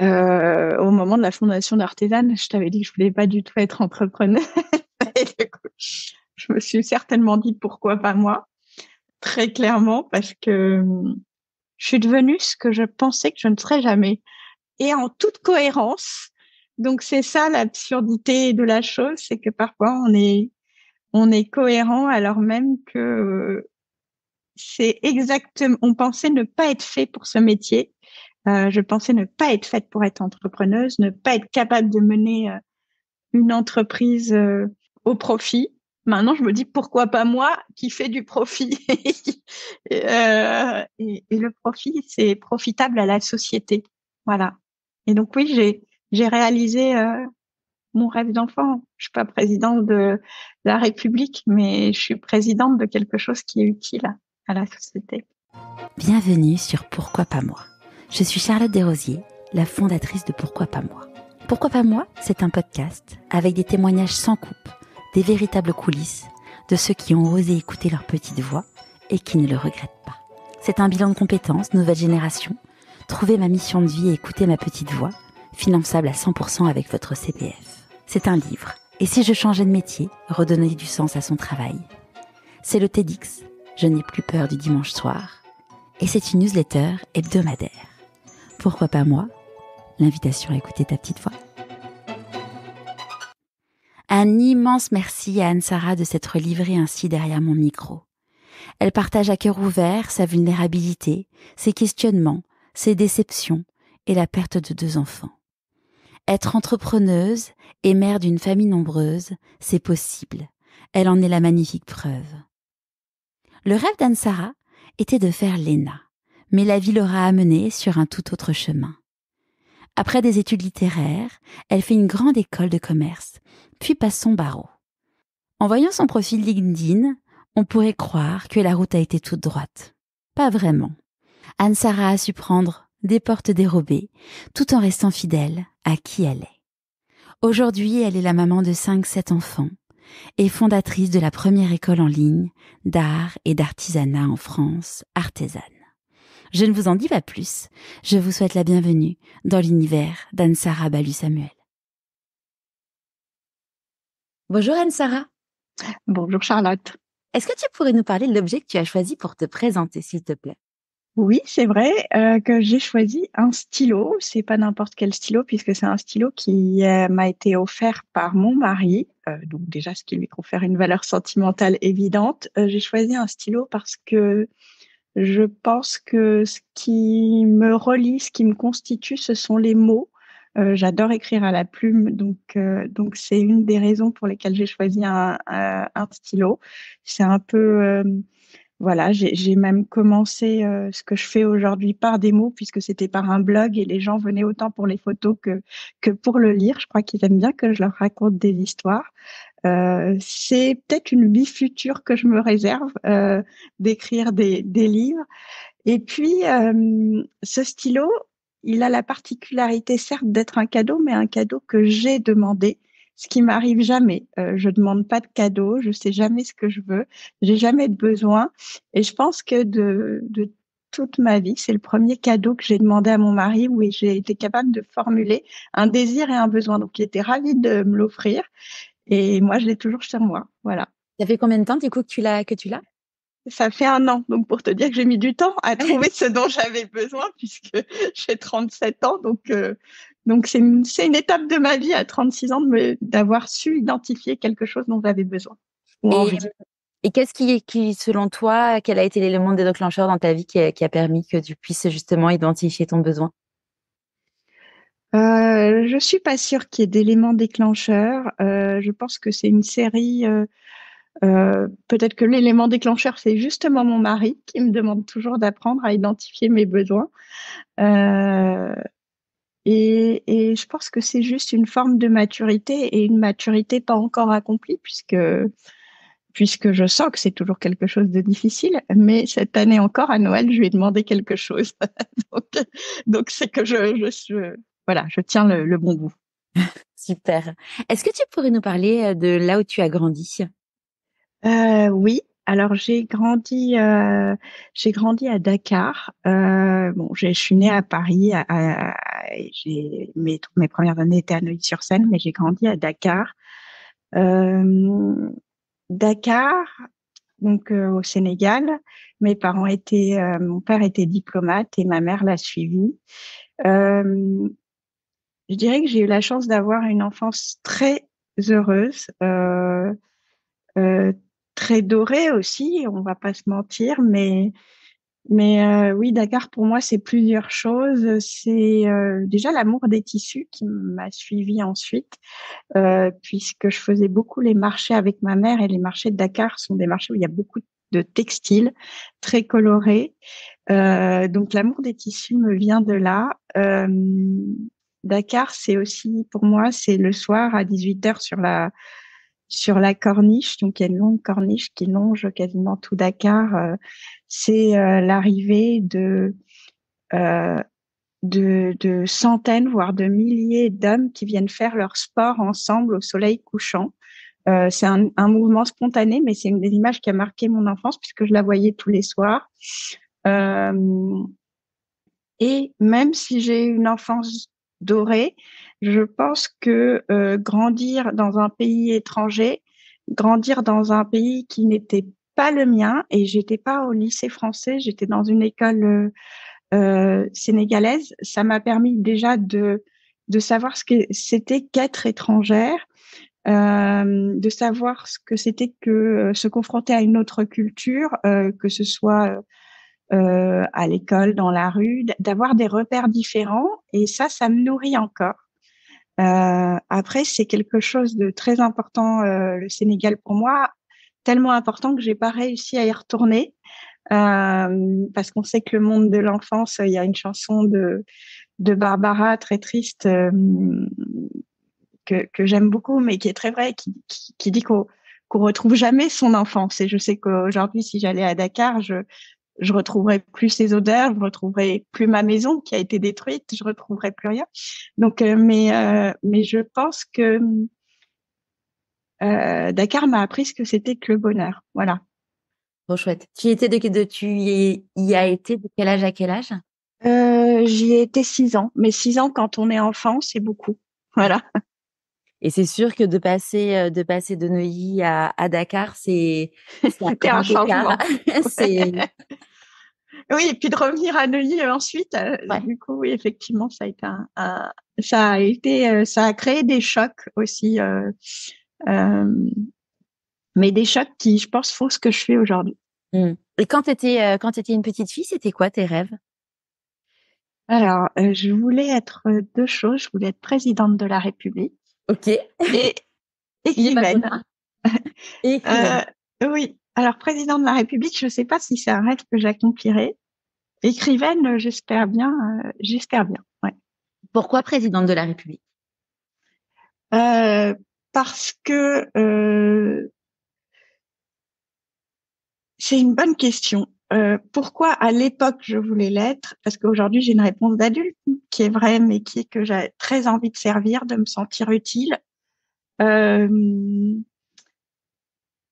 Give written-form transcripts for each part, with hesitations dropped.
Au moment de la fondation d'Artisane, je t'avais dit que je voulais pas du tout être entrepreneur. Et du coup, je me suis certainement dit pourquoi pas moi, très clairement, parce que je suis devenue ce que je pensais que je ne serais jamais, et en toute cohérence. Donc c'est ça l'absurdité de la chose, c'est que parfois on est cohérent alors même que c'est exactement, on pensait ne pas être fait pour ce métier. Je pensais ne pas être faite pour être entrepreneuse, ne pas être capable de mener une entreprise au profit. Maintenant, je me dis pourquoi pas moi qui fais du profit. Et le profit, c'est profitable à la société. Voilà. Et donc oui, j'ai réalisé mon rêve d'enfant. Je suis pas présidente de la République, mais je suis présidente de quelque chose qui est utile à la société. Bienvenue sur Pourquoi pas moi. Je suis Charlotte Desrosiers, la fondatrice de Pourquoi pas moi. Pourquoi pas moi, c'est un podcast avec des témoignages sans coupe, des véritables coulisses de ceux qui ont osé écouter leur petite voix et qui ne le regrettent pas. C'est un bilan de compétences, nouvelle génération, trouver ma mission de vie et écouter ma petite voix, finançable à 100% avec votre CPF. C'est un livre. Et si je changeais de métier, redonner du sens à son travail. C'est le TEDx, je n'ai plus peur du dimanche soir. Et c'est une newsletter hebdomadaire. Pourquoi pas moi? L'invitation à écouter ta petite voix. Un immense merci à Anne-Sara de s'être livrée ainsi derrière mon micro. Elle partage à cœur ouvert sa vulnérabilité, ses questionnements, ses déceptions et la perte de 2 enfants. Être entrepreneuse et mère d'une famille nombreuse, c'est possible. Elle en est la magnifique preuve. Le rêve d'Anne-Sara était de faire l'ENA, mais la vie l'aura amenée sur un tout autre chemin. Après des études littéraires, elle fait une grande école de commerce, puis passe son barreau. En voyant son profil LinkedIn, on pourrait croire que la route a été toute droite. Pas vraiment. Anne-Sara a su prendre des portes dérobées, tout en restant fidèle à qui elle est. Aujourd'hui, elle est la maman de 5-7 enfants et fondatrice de la première école en ligne d'art et d'artisanat en France, Artesane. Je ne vous en dis pas plus, je vous souhaite la bienvenue dans l'univers d'Anne-Sara Ballus-Samuel. Bonjour Anne-Sara. Bonjour Charlotte. Est-ce que tu pourrais nous parler de l'objet que tu as choisi pour te présenter, s'il te plaît? Oui, c'est vrai que j'ai choisi un stylo. C'est pas n'importe quel stylo puisque c'est un stylo qui m'a été offert par mon mari. Donc déjà, ce qui lui confère une valeur sentimentale évidente. J'ai choisi un stylo parce que je pense que ce qui me relie, ce qui me constitue, ce sont les mots. J'adore écrire à la plume, donc c'est une des raisons pour lesquelles j'ai choisi un stylo. C'est un peu voilà, j'ai même commencé ce que je fais aujourd'hui par des mots, puisque c'était par un blog et les gens venaient autant pour les photos que pour le lire. Je crois qu'ils aiment bien que je leur raconte des histoires. C'est peut-être une vie future que je me réserve, d'écrire des livres. Et puis, ce stylo, il a la particularité, certes, d'être un cadeau, mais un cadeau que j'ai demandé, ce qui m'arrive jamais. Je demande pas de cadeau, je sais jamais ce que je veux, j'ai jamais de besoin. Et je pense que de toute ma vie, c'est le premier cadeau que j'ai demandé à mon mari où j'ai été capable de formuler un désir et un besoin. Donc, il était ravi de me l'offrir. Et moi, je l'ai toujours chez moi. Voilà. Ça fait combien de temps, du coup, que tu l'as? Ça fait 1 an, donc pour te dire que j'ai mis du temps à trouver ce dont j'avais besoin, puisque j'ai 37 ans, donc c'est une étape de ma vie à 36 ans d'avoir su identifier quelque chose dont j'avais besoin ou Et, envie. et qu'est-ce qui, selon toi, quel a été l'élément déclencheur dans ta vie qui a permis que tu puisses justement identifier ton besoin? Je suis pas sûre qu'il y ait d'éléments déclencheurs. Je pense que c'est une série. Peut-être que l'élément déclencheur, c'est justement mon mari qui me demande toujours d'apprendre à identifier mes besoins. Euh, et je pense que c'est juste une forme de maturité et une maturité pas encore accomplie puisque je sens que c'est toujours quelque chose de difficile. Mais cette année encore, à Noël, je lui ai demandé quelque chose. donc, donc c'est que voilà, je tiens le bon bout. Super. Est-ce que tu pourrais nous parler de là où tu as grandi? Oui. Alors j'ai grandi à Dakar. Bon, je suis née à Paris. J'ai mes premières années étaient à Neuilly-sur-Seine, mais j'ai grandi à Dakar. Euh, Dakar, donc au Sénégal. Mon père était diplomate et ma mère l'a suivi. Euh, je dirais que j'ai eu la chance d'avoir une enfance très heureuse. Euh, Très doré aussi, on va pas se mentir, mais oui, Dakar pour moi c'est plusieurs choses. C'est déjà l'amour des tissus qui m'a suivi ensuite, puisque je faisais beaucoup les marchés avec ma mère et les marchés de Dakar sont des marchés où il y a beaucoup de textiles très colorés. Donc l'amour des tissus me vient de là. Dakar, c'est aussi pour moi, c'est le soir à 18h sur la corniche, donc il y a une longue corniche qui longe quasiment tout Dakar. C'est l'arrivée euh, de centaines, voire de milliers d'hommes qui viennent faire leur sport ensemble au soleil couchant. C'est un mouvement spontané, mais c'est une des images qui a marqué mon enfance puisque je la voyais tous les soirs. Euh, et même si j'ai eu une enfance dorée, je pense que grandir dans un pays étranger, grandir dans un pays qui n'était pas le mien, et j'étais pas au lycée français, j'étais dans une école sénégalaise, ça m'a permis déjà de savoir ce que c'était qu'être étrangère, de savoir ce que c'était que se confronter à une autre culture, que ce soit à l'école, dans la rue, d'avoir des repères différents. Et ça me nourrit encore. Après, c'est quelque chose de très important, le Sénégal pour moi, tellement important que j'ai pas réussi à y retourner. Parce qu'on sait que le monde de l'enfance, il y a une chanson de Barbara très triste que j'aime beaucoup, mais qui est très vraie, qui dit qu'on retrouve jamais son enfance. Et je sais qu'aujourd'hui, si j'allais à Dakar, je retrouverai plus ces odeurs, je retrouverai plus ma maison qui a été détruite, je retrouverai plus rien. Donc, mais je pense que Dakar m'a appris ce que c'était que le bonheur. Voilà. Trop chouette. Tu y as été de quel âge à quel âge? J'y ai été 6 ans, mais 6 ans quand on est enfant, c'est beaucoup. Voilà. Et c'est sûr que de passer de Neuilly à Dakar, c'est un C'était un grand écart. changement. C'est, Oui, et puis de revenir à Neuilly ensuite, ouais. du coup, oui, effectivement, ça a créé des chocs aussi, euh, mais des chocs qui, je pense, font ce que je fais aujourd'hui. Mm. Et quand t'étais une petite fille, c'était quoi tes rêves? Alors, je voulais être deux choses. Je voulais être présidente de la République Ok. et Il n'y a pas écrivaine. d'autre. Et Euh, écrivaine. oui. Alors, présidente de la République, je ne sais pas si c'est un rêve que j'accomplirai. Écrivaine, j'espère bien. J'espère bien. Ouais. Pourquoi présidente de la République? Euh, Parce que c'est une bonne question. Pourquoi à l'époque je voulais l'être? Parce qu'aujourd'hui j'ai une réponse d'adulte qui est vraie, mais qui est que j'ai très envie de servir, de me sentir utile. Euh,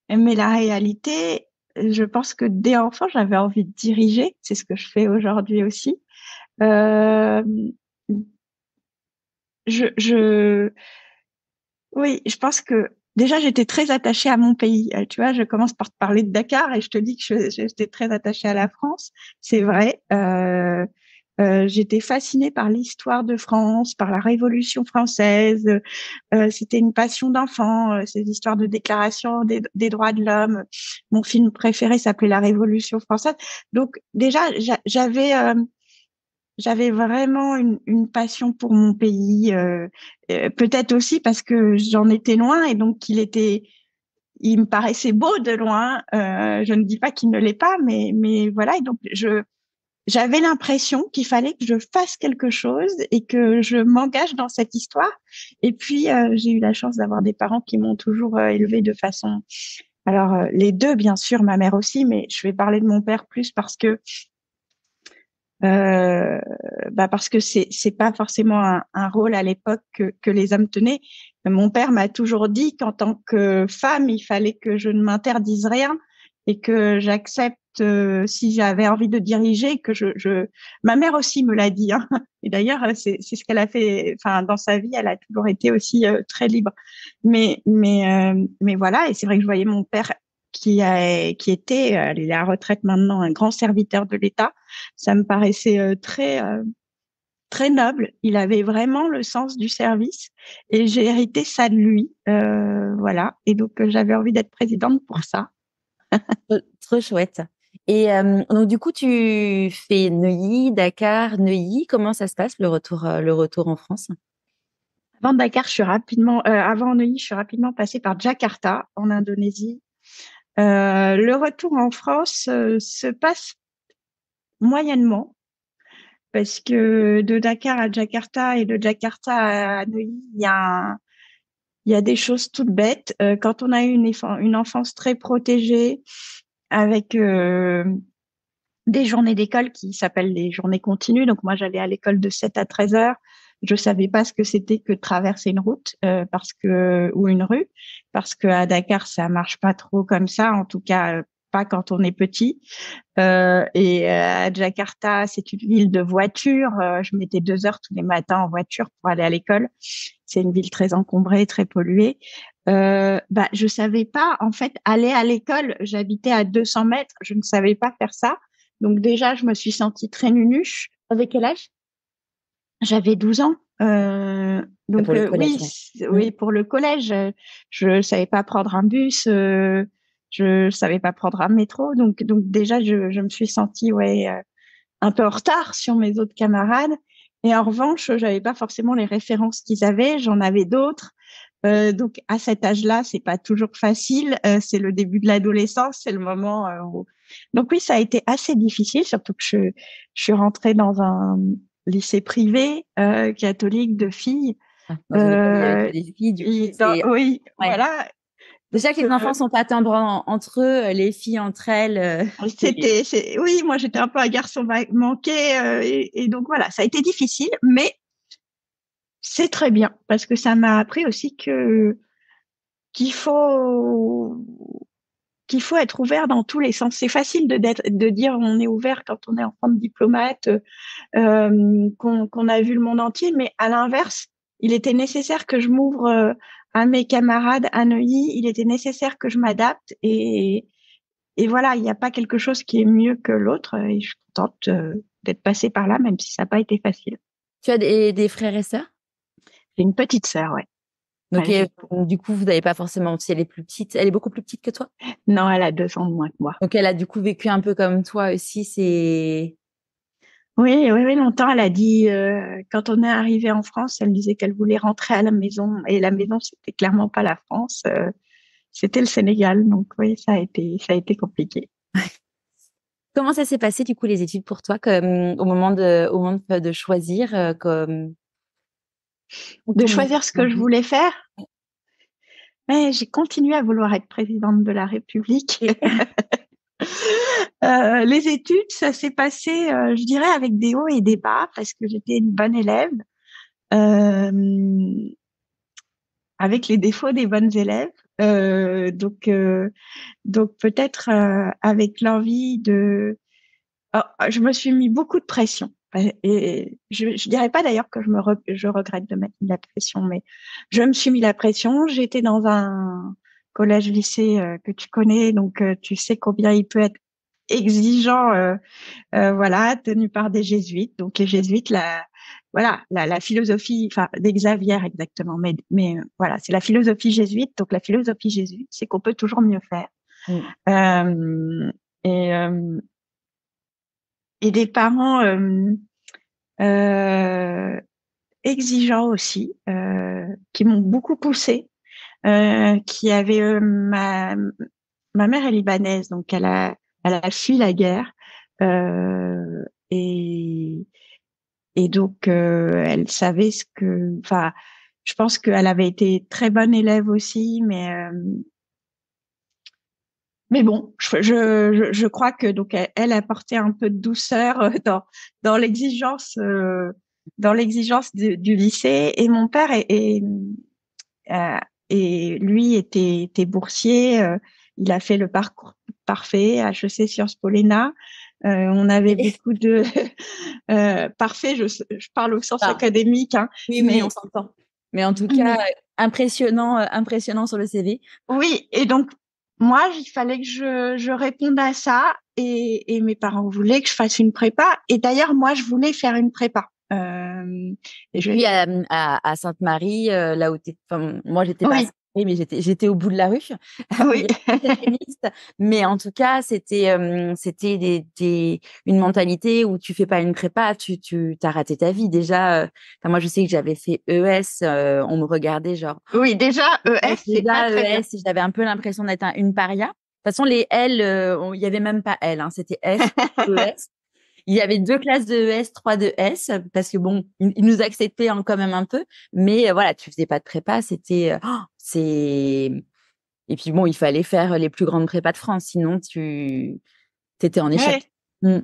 mais la réalité, je pense que dès enfant j'avais envie de diriger. C'est ce que je fais aujourd'hui aussi. Euh, je, oui, je pense que déjà j'étais très attachée à mon pays. Tu vois, je commence par te parler de Dakar et je te dis que j'étais très attachée à la France. C'est vrai. J'étais fascinée par l'histoire de France, par la Révolution française. C'était une passion d'enfant, ces histoires de déclaration des droits de l'homme. Mon film préféré s'appelait La Révolution française. Donc déjà, j'avais vraiment une passion pour mon pays, peut-être aussi parce que j'en étais loin et donc il me paraissait beau de loin. Je ne dis pas qu'il ne l'est pas, mais voilà. Et donc j'avais l'impression qu'il fallait que je fasse quelque chose et que je m'engage dans cette histoire. Et puis j'ai eu la chance d'avoir des parents qui m'ont toujours élevée de façon. Alors les deux, bien sûr, ma mère aussi, mais je vais parler de mon père plus euh, parce que c'est pas forcément un rôle à l'époque que les hommes tenaient. Mon père m'a toujours dit qu'en tant que femme, il fallait que je ne m'interdise rien et que j'accepte si j'avais envie de diriger, que ma mère aussi me l'a dit, hein. Et d'ailleurs, c'est ce qu'elle a fait. Enfin, dans sa vie, elle a toujours été aussi très libre. Mais voilà. Et c'est vrai que je voyais mon père qui était, il est à la retraite maintenant, un grand serviteur de l'État. Ça me paraissait très noble. Il avait vraiment le sens du service et j'ai hérité ça de lui. Voilà. Et donc, j'avais envie d'être présidente pour ça. Trop chouette. Et donc du coup, tu fais Neuilly, Dakar, Neuilly. Comment ça se passe le retour en France? Avant Dakar, avant Neuilly, je suis rapidement passée par Jakarta en Indonésie. Le retour en France se passe moyennement parce que de Dakar à Jakarta et de Jakarta à Neuilly, il y a des choses toutes bêtes. Quand on a eu une enfance très protégée avec des journées d'école qui s'appellent les journées continues. Donc moi, j'allais à l'école de 7 à 13 heures. Je savais pas ce que c'était que de traverser une route ou une rue, parce que à Dakar, ça marche pas trop comme ça. En tout cas, pas quand on est petit. À Jakarta, c'est une ville de voitures. Je mettais 2 heures tous les matins en voiture pour aller à l'école. C'est une ville très encombrée, très polluée. Je savais pas, en fait, aller à l'école. J'habitais à 200 mètres. Je ne savais pas faire ça. Donc déjà, je me suis sentie très nunuche. Avec quel âge? J'avais 12 ans. Donc Pour le collège, oui, pour le collège, je savais pas prendre un bus, je savais pas prendre un métro. Donc déjà, je me suis sentie un peu en retard sur mes autres camarades. Et en revanche, j'avais pas forcément les références qu'ils avaient. J'en avais d'autres. Donc à cet âge-là, c'est pas toujours facile. C'est le début de l'adolescence, c'est le moment où... Donc oui, ça a été assez difficile, surtout que je suis rentrée dans un lycée privé catholique de filles. Dans une école où il y avait que des filles, du coup, c'est... Oui, Ouais. voilà. Déjà que les enfants sont pas tendres entre eux, les filles entre elles. Oui, moi j'étais un peu un garçon manqué et donc voilà, ça a été difficile, mais c'est très bien parce que ça m'a appris aussi qu'il faut qu'il faut être ouvert dans tous les sens. C'est facile de dire on est ouvert quand on est enfant de diplomate, qu'on a vu le monde entier, mais à l'inverse, il était nécessaire que je m'ouvre à mes camarades à Neuilly, il était nécessaire que je m'adapte et voilà, il n'y a pas quelque chose qui est mieux que l'autre et je suis contente d'être passée par là, même si ça n'a pas été facile. Tu as des frères et sœurs? J'ai une petite sœur, ouais. Donc, du coup, vous n'avez pas forcément, si elle est plus petite, elle est beaucoup plus petite que toi? Non, elle a 2 ans de moins que moi. Donc, elle a du coup vécu un peu comme toi aussi, c'est... Oui, longtemps, elle a dit, quand on est arrivé en France, elle disait qu'elle voulait rentrer à la maison. Et la maison, c'était clairement pas la France, c'était le Sénégal. Donc oui, ça a été compliqué. Comment ça s'est passé, du coup, les études pour toi, comme, au moment de choisir, comme... De choisir ce que je voulais faire. Mais j'ai continué à vouloir être présidente de la République. Les études, ça s'est passé, je dirais, avec des hauts et des bas, parce que j'étais une bonne élève, euh, avec les défauts des bonnes élèves. Donc peut-être avec l'envie de... Oh, je me suis mis beaucoup de pression. Et je dirais pas d'ailleurs que je regrette de mettre de la pression, mais je me suis mis la pression. J'étais dans un collège-lycée que tu connais, donc tu sais combien il peut être exigeant, voilà, tenu par des jésuites. Donc les jésuites, la philosophie, enfin des Xavier exactement, mais voilà, c'est la philosophie jésuite. Donc la philosophie jésuite, c'est qu'on peut toujours mieux faire. Euh, et et des parents euh, exigeants aussi, qui m'ont beaucoup poussée, qui avaient ma mère est libanaise, donc elle a fui la guerre euh, et et donc elle savait ce que, enfin, je pense qu'elle avait été très bonne élève aussi, mais bon, je crois que donc elle apportait un peu de douceur dans l'exigence du lycée et mon père et lui était boursier, il a fait le parfait, HEC Sciences Po Léna. On avait beaucoup de parfait. Je parle au sens Ah, académique, hein, oui, oui, on mais s'entend. Mais en tout cas, mais impressionnant sur le CV. oui. Et donc moi, il fallait que je réponde à ça, et mes parents voulaient que je fasse une prépa. Et d'ailleurs, moi, je voulais faire une prépa. Et Je... puis à Sainte-Marie, là où enfin, moi j'étais pas à Oui, Sainte-Marie, mais j'étais au bout de la rue où il y oui. avait des mixte. Mais en tout cas, c'était une mentalité où tu fais pas une prépa, tu t'as raté ta vie déjà. Enfin, moi je sais que j'avais fait ES, on me regardait genre Oui, déjà, ES, c'est pas déjà très bien. ES, j'avais un peu l'impression d'être une paria. De toute façon, les L, il y avait même pas L, hein, c'était S, ES. Il y avait 2 classes de ES, 3 de S, parce que bon, ils nous acceptaient quand même un peu, mais voilà, tu faisais pas de prépa, c'est. Et puis bon, il fallait faire les plus grandes prépas de France, sinon tu t'étais en Ouais, échec. Mm.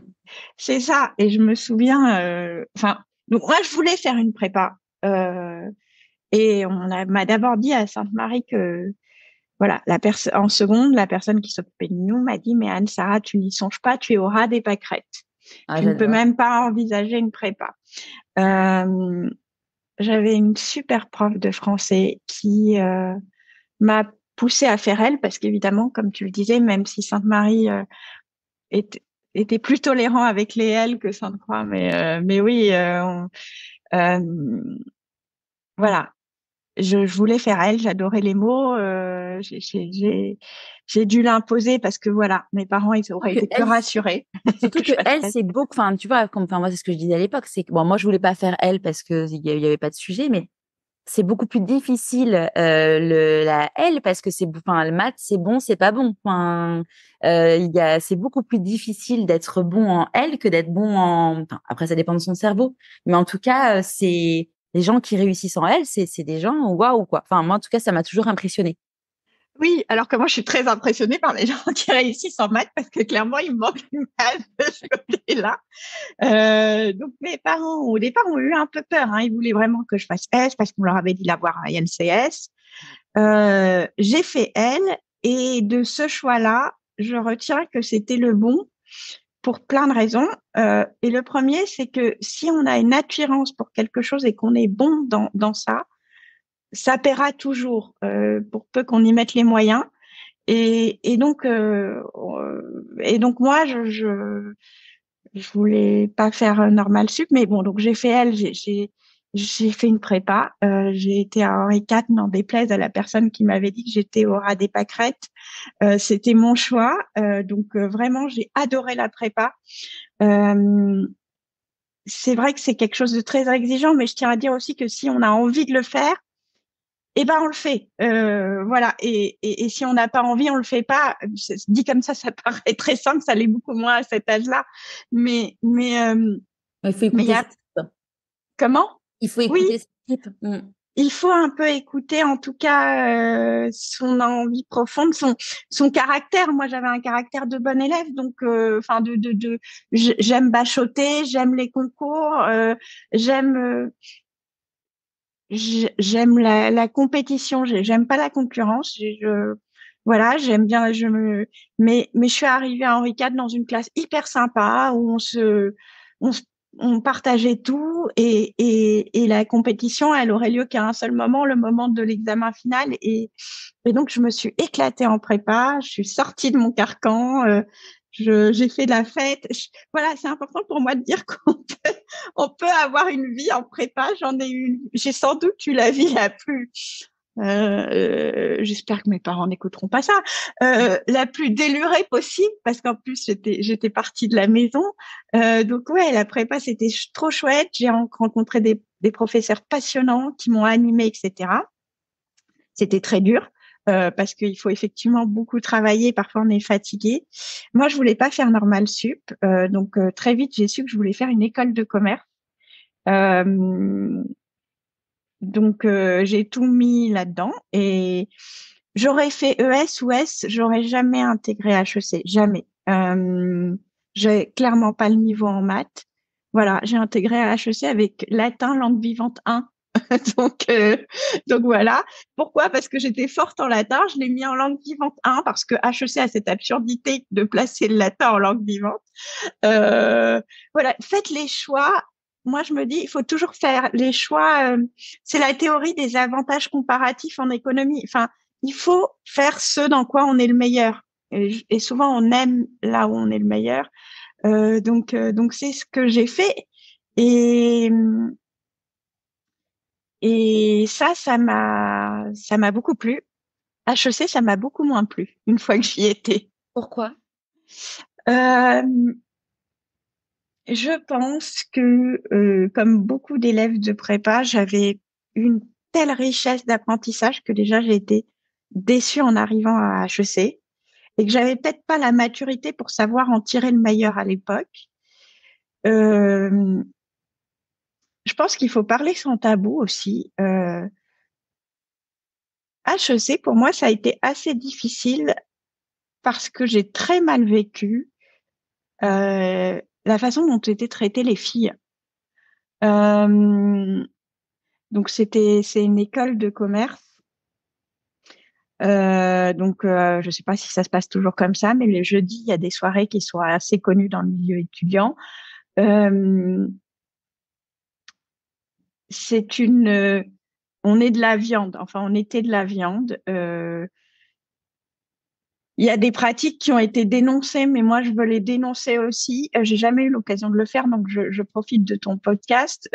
c'est ça. Et je me souviens, enfin, donc moi, je voulais faire une prépa. Et m'a d'abord dit à Sainte-Marie que, voilà, en seconde, la personne qui s'occupait de nous m'a dit, mais Anne-Sara, tu n'y songes pas, tu es au ras des pâquerettes. Ah, Tu ne peux j'adore. même pas envisager une prépa. Euh, J'avais une super prof de français qui m'a poussée à faire elle, parce qu'évidemment, comme tu le disais, même si Sainte-Marie était, était plus tolérant avec les L que Sainte-Croix, mais oui, voilà. Je voulais faire elle, j'adorais les mots. J'ai dû l'imposer parce que voilà, mes parents, ils auraient Que été plus elle, rassurés surtout que je que fasse elle, ça. c'est beaucoup. Enfin, tu vois, enfin, moi, c'est ce que je disais à l'époque. C'est que bon, moi, je voulais pas faire elle parce que il y avait pas de sujet, mais c'est beaucoup plus difficile la L parce que enfin, le maths, c'est bon, c'est pas bon. Enfin, c'est beaucoup plus difficile d'être bon en L que d'être bon en. Enfin, après, ça dépend de son cerveau, mais en tout cas, c'est les gens qui réussissent en L, c'est des gens waouh quoi. Enfin, moi, en tout cas, ça m'a toujours impressionné. Oui, alors que moi, je suis très impressionnée par les gens qui réussissent en maths parce que clairement, il me manque une base de ce côté-là. Donc, mes parents, au départ, ont eu un peu peur, hein. Ils voulaient vraiment que je fasse S parce qu'on leur avait dit d'avoir un INCS. J'ai fait L, et de ce choix-là, je retiens que c'était le bon pour plein de raisons. Et le premier, c'est que si on a une attirance pour quelque chose et qu'on est bon dans ça, ça paiera toujours, pour peu qu'on y mette les moyens. Et donc moi, je voulais pas faire normal sup, mais bon, donc j'ai fait L, j'ai fait une prépa. J'ai été à Henri IV, n'en déplaise à la personne qui m'avait dit que j'étais au ras des pâquerettes. C'était mon choix. Vraiment, j'ai adoré la prépa. Euh, c'est vrai que c'est quelque chose de très exigeant, mais je tiens à dire aussi que si on a envie de le faire, eh ben on le fait. Voilà. Et si on n'a pas envie, on le fait pas. Dit comme ça paraît très simple, ça l'est beaucoup moins à cet âge-là. Mais mais euh, Il faut mais il y écouter ses a types. comment? Il faut Oui, écouter ses types. Mm. il faut un peu écouter, en tout cas, son envie profonde, son caractère. Moi, j'avais un caractère de bon élève, donc enfin j'aime bachoter, j'aime les concours, j'aime j'aime la compétition, j'aime pas la concurrence. Voilà, j'aime bien. Mais je suis arrivée à Henri IV dans une classe hyper sympa où on, se- on partageait tout, et la compétition, elle aurait lieu qu'à un seul moment, le moment de l'examen final. Et donc, je me suis éclatée en prépa, je suis sortie de mon carcan, j'ai fait de la fête. Voilà, c'est important pour moi de dire on peut avoir une vie en prépa. J'en ai eu, j'ai sans doute eu la vie la plus, j'espère que mes parents n'écouteront pas ça, la plus délurée possible, parce qu'en plus j'étais partie de la maison. Donc ouais, la prépa c'était trop chouette. J'ai rencontré des professeurs passionnants qui m'ont animée, etc. C'était très dur. Parce qu'il faut effectivement beaucoup travailler, parfois on est fatigué. Moi, je voulais pas faire normal sup, très vite j'ai su que je voulais faire une école de commerce. Euh, j'ai tout mis là-dedans, et j'aurais fait ES ou S, j'aurais jamais intégré HEC, jamais. J'ai clairement pas le niveau en maths. Voilà, j'ai intégré HEC avec latin langue vivante 1. Donc, euh, donc voilà. Pourquoi? Parce que j'étais forte en latin. Je l'ai mis en langue vivante 1 parce que HEC a cette absurdité de placer le latin en langue vivante. Euh, voilà, faites les choix. Moi, je me dis, il faut toujours faire les choix. C'est la théorie des avantages comparatifs en économie. Enfin, il faut faire ce dans quoi on est le meilleur. Et souvent, on aime là où on est le meilleur. Donc c'est ce que j'ai fait. Et, et ça m'a beaucoup plu. HEC, ça m'a beaucoup moins plu une fois que j'y étais. Pourquoi? Euh, Je pense que, comme beaucoup d'élèves de prépa, j'avais une telle richesse d'apprentissage que déjà j'ai été déçue en arrivant à HEC et que j'avais peut-être pas la maturité pour savoir en tirer le meilleur à l'époque. Euh, je pense qu'il faut parler sans tabou aussi. HEC, pour moi, ça a été assez difficile parce que j'ai très mal vécu la façon dont étaient traitées les filles. Euh, Donc c'est une école de commerce. Je sais pas si ça se passe toujours comme ça, mais les jeudis, il y a des soirées qui sont assez connues dans le milieu étudiant. Euh, c'est une, on est de la viande. Enfin, on était de la viande. Il y a des pratiques qui ont été dénoncées, mais moi je veux les dénoncer aussi. J'ai jamais eu l'occasion de le faire, donc je profite de ton podcast.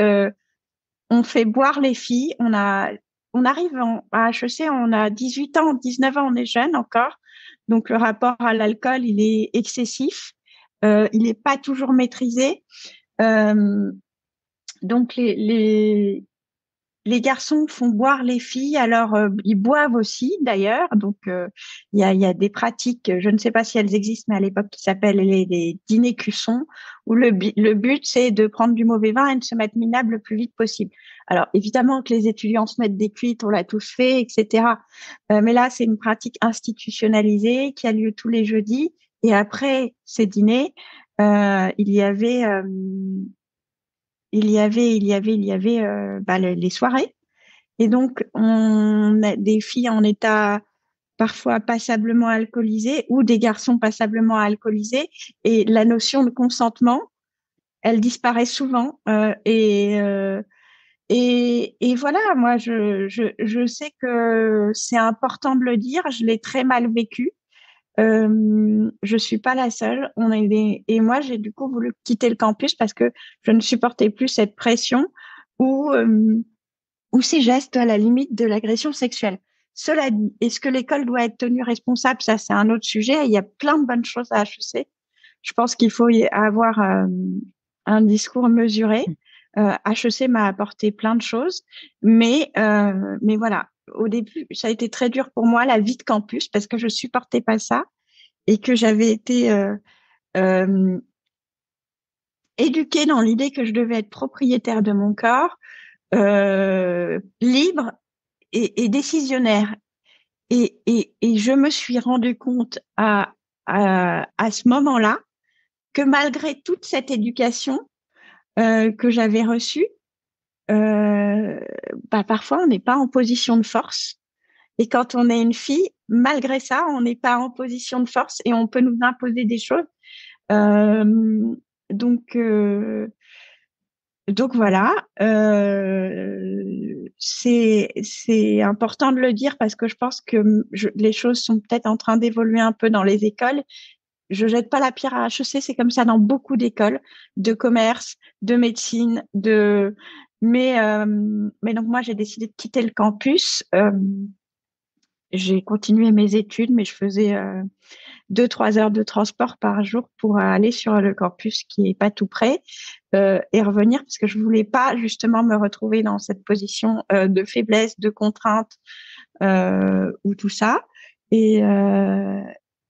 On fait boire les filles. On arrive à HEC, on a 18 ans, 19 ans, on est jeune encore. Donc, le rapport à l'alcool, il est excessif. Il n'est pas toujours maîtrisé. Euh, donc, les garçons font boire les filles, alors ils boivent aussi d'ailleurs. Donc il y a des pratiques, je ne sais pas si elles existent, mais à l'époque qui s'appellent les dîners cuissons, où le but c'est de prendre du mauvais vin et de se mettre minable le plus vite possible. Alors évidemment que les étudiants se mettent des cuites, on l'a tous fait, etc. Mais là c'est une pratique institutionnalisée qui a lieu tous les jeudis. Et après ces dîners, il y avait les soirées. Et donc, on a des filles en état parfois passablement alcoolisé ou des garçons passablement alcoolisés. Et la notion de consentement, elle disparaît souvent. Et voilà, moi, je sais que c'est important de le dire. Je l'ai très mal vécu. Je suis pas la seule. Et moi, j'ai du coup voulu quitter le campus parce que je ne supportais plus cette pression ou ou ces gestes à la limite de l'agression sexuelle. Cela dit, est-ce que l'école doit être tenue responsable? Ça, c'est un autre sujet. Il y a plein de bonnes choses à HEC. Je pense qu'il faut y avoir un discours mesuré. HEC m'a apporté plein de choses, mais voilà. Au début, ça a été très dur pour moi, la vie de campus, parce que je supportais pas ça et que j'avais été euh, éduquée dans l'idée que je devais être propriétaire de mon corps, libre et décisionnaire. Et je me suis rendu compte à ce moment-là que malgré toute cette éducation que j'avais reçue, parfois on n'est pas en position de force. Et quand on est une fille, malgré ça, on n'est pas en position de force et on peut nous imposer des choses. Euh, donc, euh, donc voilà, c'est important de le dire parce que je pense que les choses sont peut-être en train d'évoluer un peu dans les écoles. Je jette pas la pierre à HEC, c'est comme ça dans beaucoup d'écoles de commerce, de médecine, mais donc moi j'ai décidé de quitter le campus. J'ai continué mes études, mais je faisais 2, 3 heures de transport par jour pour aller sur le campus qui est pas tout près et revenir parce que je voulais pas justement me retrouver dans cette position de faiblesse, de contrainte ou tout ça. Et, euh,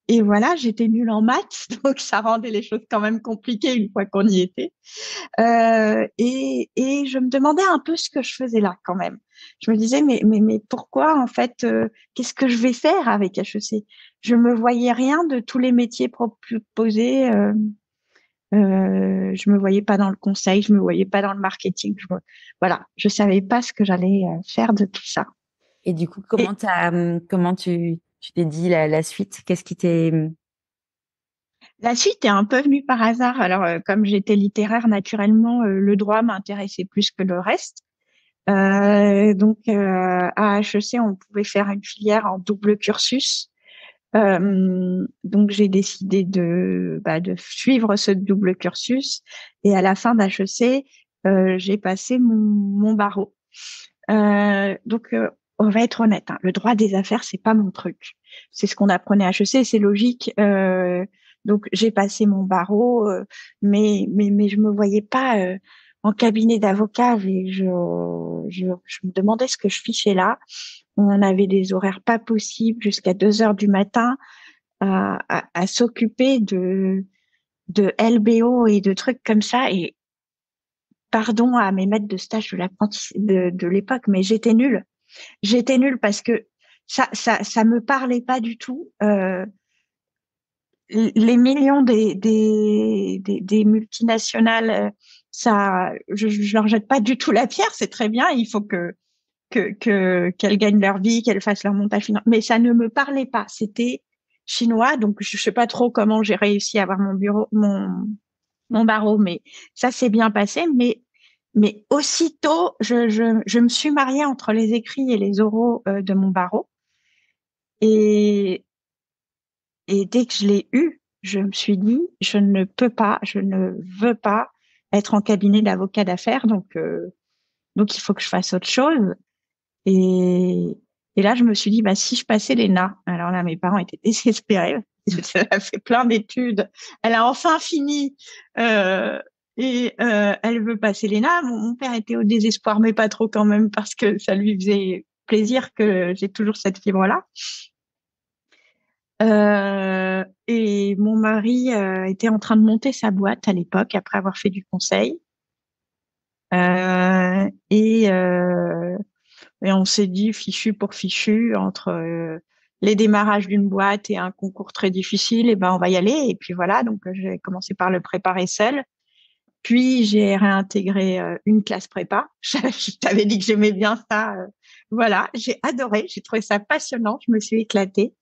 et voilà, j'étais nulle en maths, donc ça rendait les choses quand même compliquées une fois qu'on y était. Et je me demandais un peu ce que je faisais là quand même. Je me disais, mais pourquoi en fait, qu'est-ce que je vais faire avec HEC? Je me voyais rien de tous les métiers proposés. Je me voyais pas dans le conseil, je me voyais pas dans le marketing. Voilà, je savais pas ce que j'allais faire de tout ça. Et du coup, Et comment tu t'es dit la suite? Qu'est-ce qui t'est... la suite est un peu venue par hasard. Alors, comme j'étais littéraire, naturellement, le droit m'intéressait plus que le reste. Donc, à HEC, on pouvait faire une filière en double cursus. Donc, j'ai décidé de suivre ce double cursus. Et à la fin d'HEC, j'ai passé mon barreau. On va être honnête, hein, le droit des affaires, c'est pas mon truc. C'est ce qu'on apprenait à HEC, c'est logique. Donc, j'ai passé mon barreau, mais je me voyais pas en cabinet d'avocat. Je me demandais ce que je fichais là. On avait des horaires pas possibles jusqu'à 2 heures du matin à s'occuper de LBO et de trucs comme ça. Et pardon à mes maîtres de stage de l'époque, mais j'étais nulle. J'étais nulle parce que ça me parlait pas du tout. Les millions des multinationales, je leur jette pas du tout la pierre. C'est très bien. Il faut qu'elles gagnent leur vie, qu'elles fassent leur montage financier. Mais ça ne me parlait pas. C'était chinois, donc je sais pas trop comment j'ai réussi à avoir mon barreau, mais ça s'est bien passé. Mais aussitôt, je me suis mariée entre les écrits et les oraux de mon barreau. Et, et dès que je l'ai eu, je me suis dit, je ne peux pas, je ne veux pas être en cabinet d'avocat d'affaires, donc il faut que je fasse autre chose. Et, et là, je me suis dit, bah, si je passais l'ENA, alors là, mes parents étaient désespérés. Elle a fait plein d'études. Elle a enfin fini. Euh, Elle veut passer l'ENA. Mon père était au désespoir, mais pas trop quand même, parce que ça lui faisait plaisir que j'ai toujours cette fibre-là. Et mon mari était en train de monter sa boîte à l'époque, après avoir fait du conseil. Euh, et, euh, et on s'est dit, fichu pour fichu, entre les démarrages d'une boîte et un concours très difficile, et ben on va y aller. Et puis voilà, donc j'ai commencé par le préparer seul. Puis j'ai réintégré une classe prépa. Je t'avais dit que j'aimais bien ça. Voilà, j'ai adoré, j'ai trouvé ça passionnant, je me suis éclatée.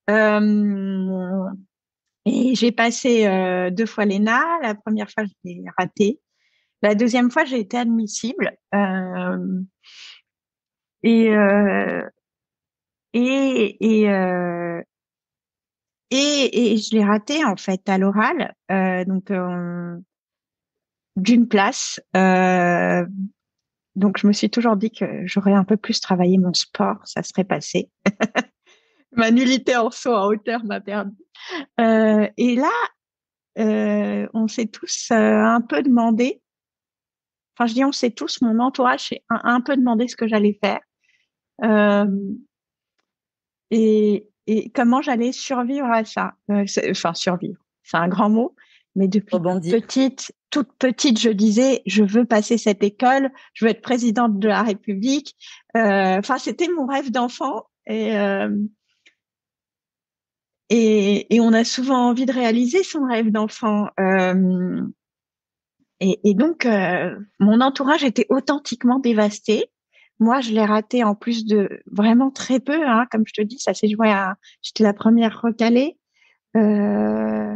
Euh, et j'ai passé 2 fois l'ENA. La première fois, j'ai raté. La deuxième fois, j'ai été admissible. Et, euh, et, et je l'ai raté en fait à l'oral, d'une place. Donc je me suis toujours dit que j'aurais un peu plus travaillé mon sport, ça serait passé. Ma nullité en saut en hauteur m'a perdu. Et là, on s'est tous un peu demandé. Enfin, je dis on s'est tous, mon entourage s'est un peu demandé ce que j'allais faire euh, et comment j'allais survivre à ça. Enfin, survivre, c'est un grand mot, mais depuis Rebondir. toute petite, je disais, je veux passer cette école, je veux être présidente de la République. Enfin, c'était mon rêve d'enfant et on a souvent envie de réaliser son rêve d'enfant. Et donc, mon entourage était authentiquement dévasté. Moi, je l'ai raté en plus de vraiment très peu, hein. Comme je te dis, ça s'est joué à, j'étais la première recalée. Euh,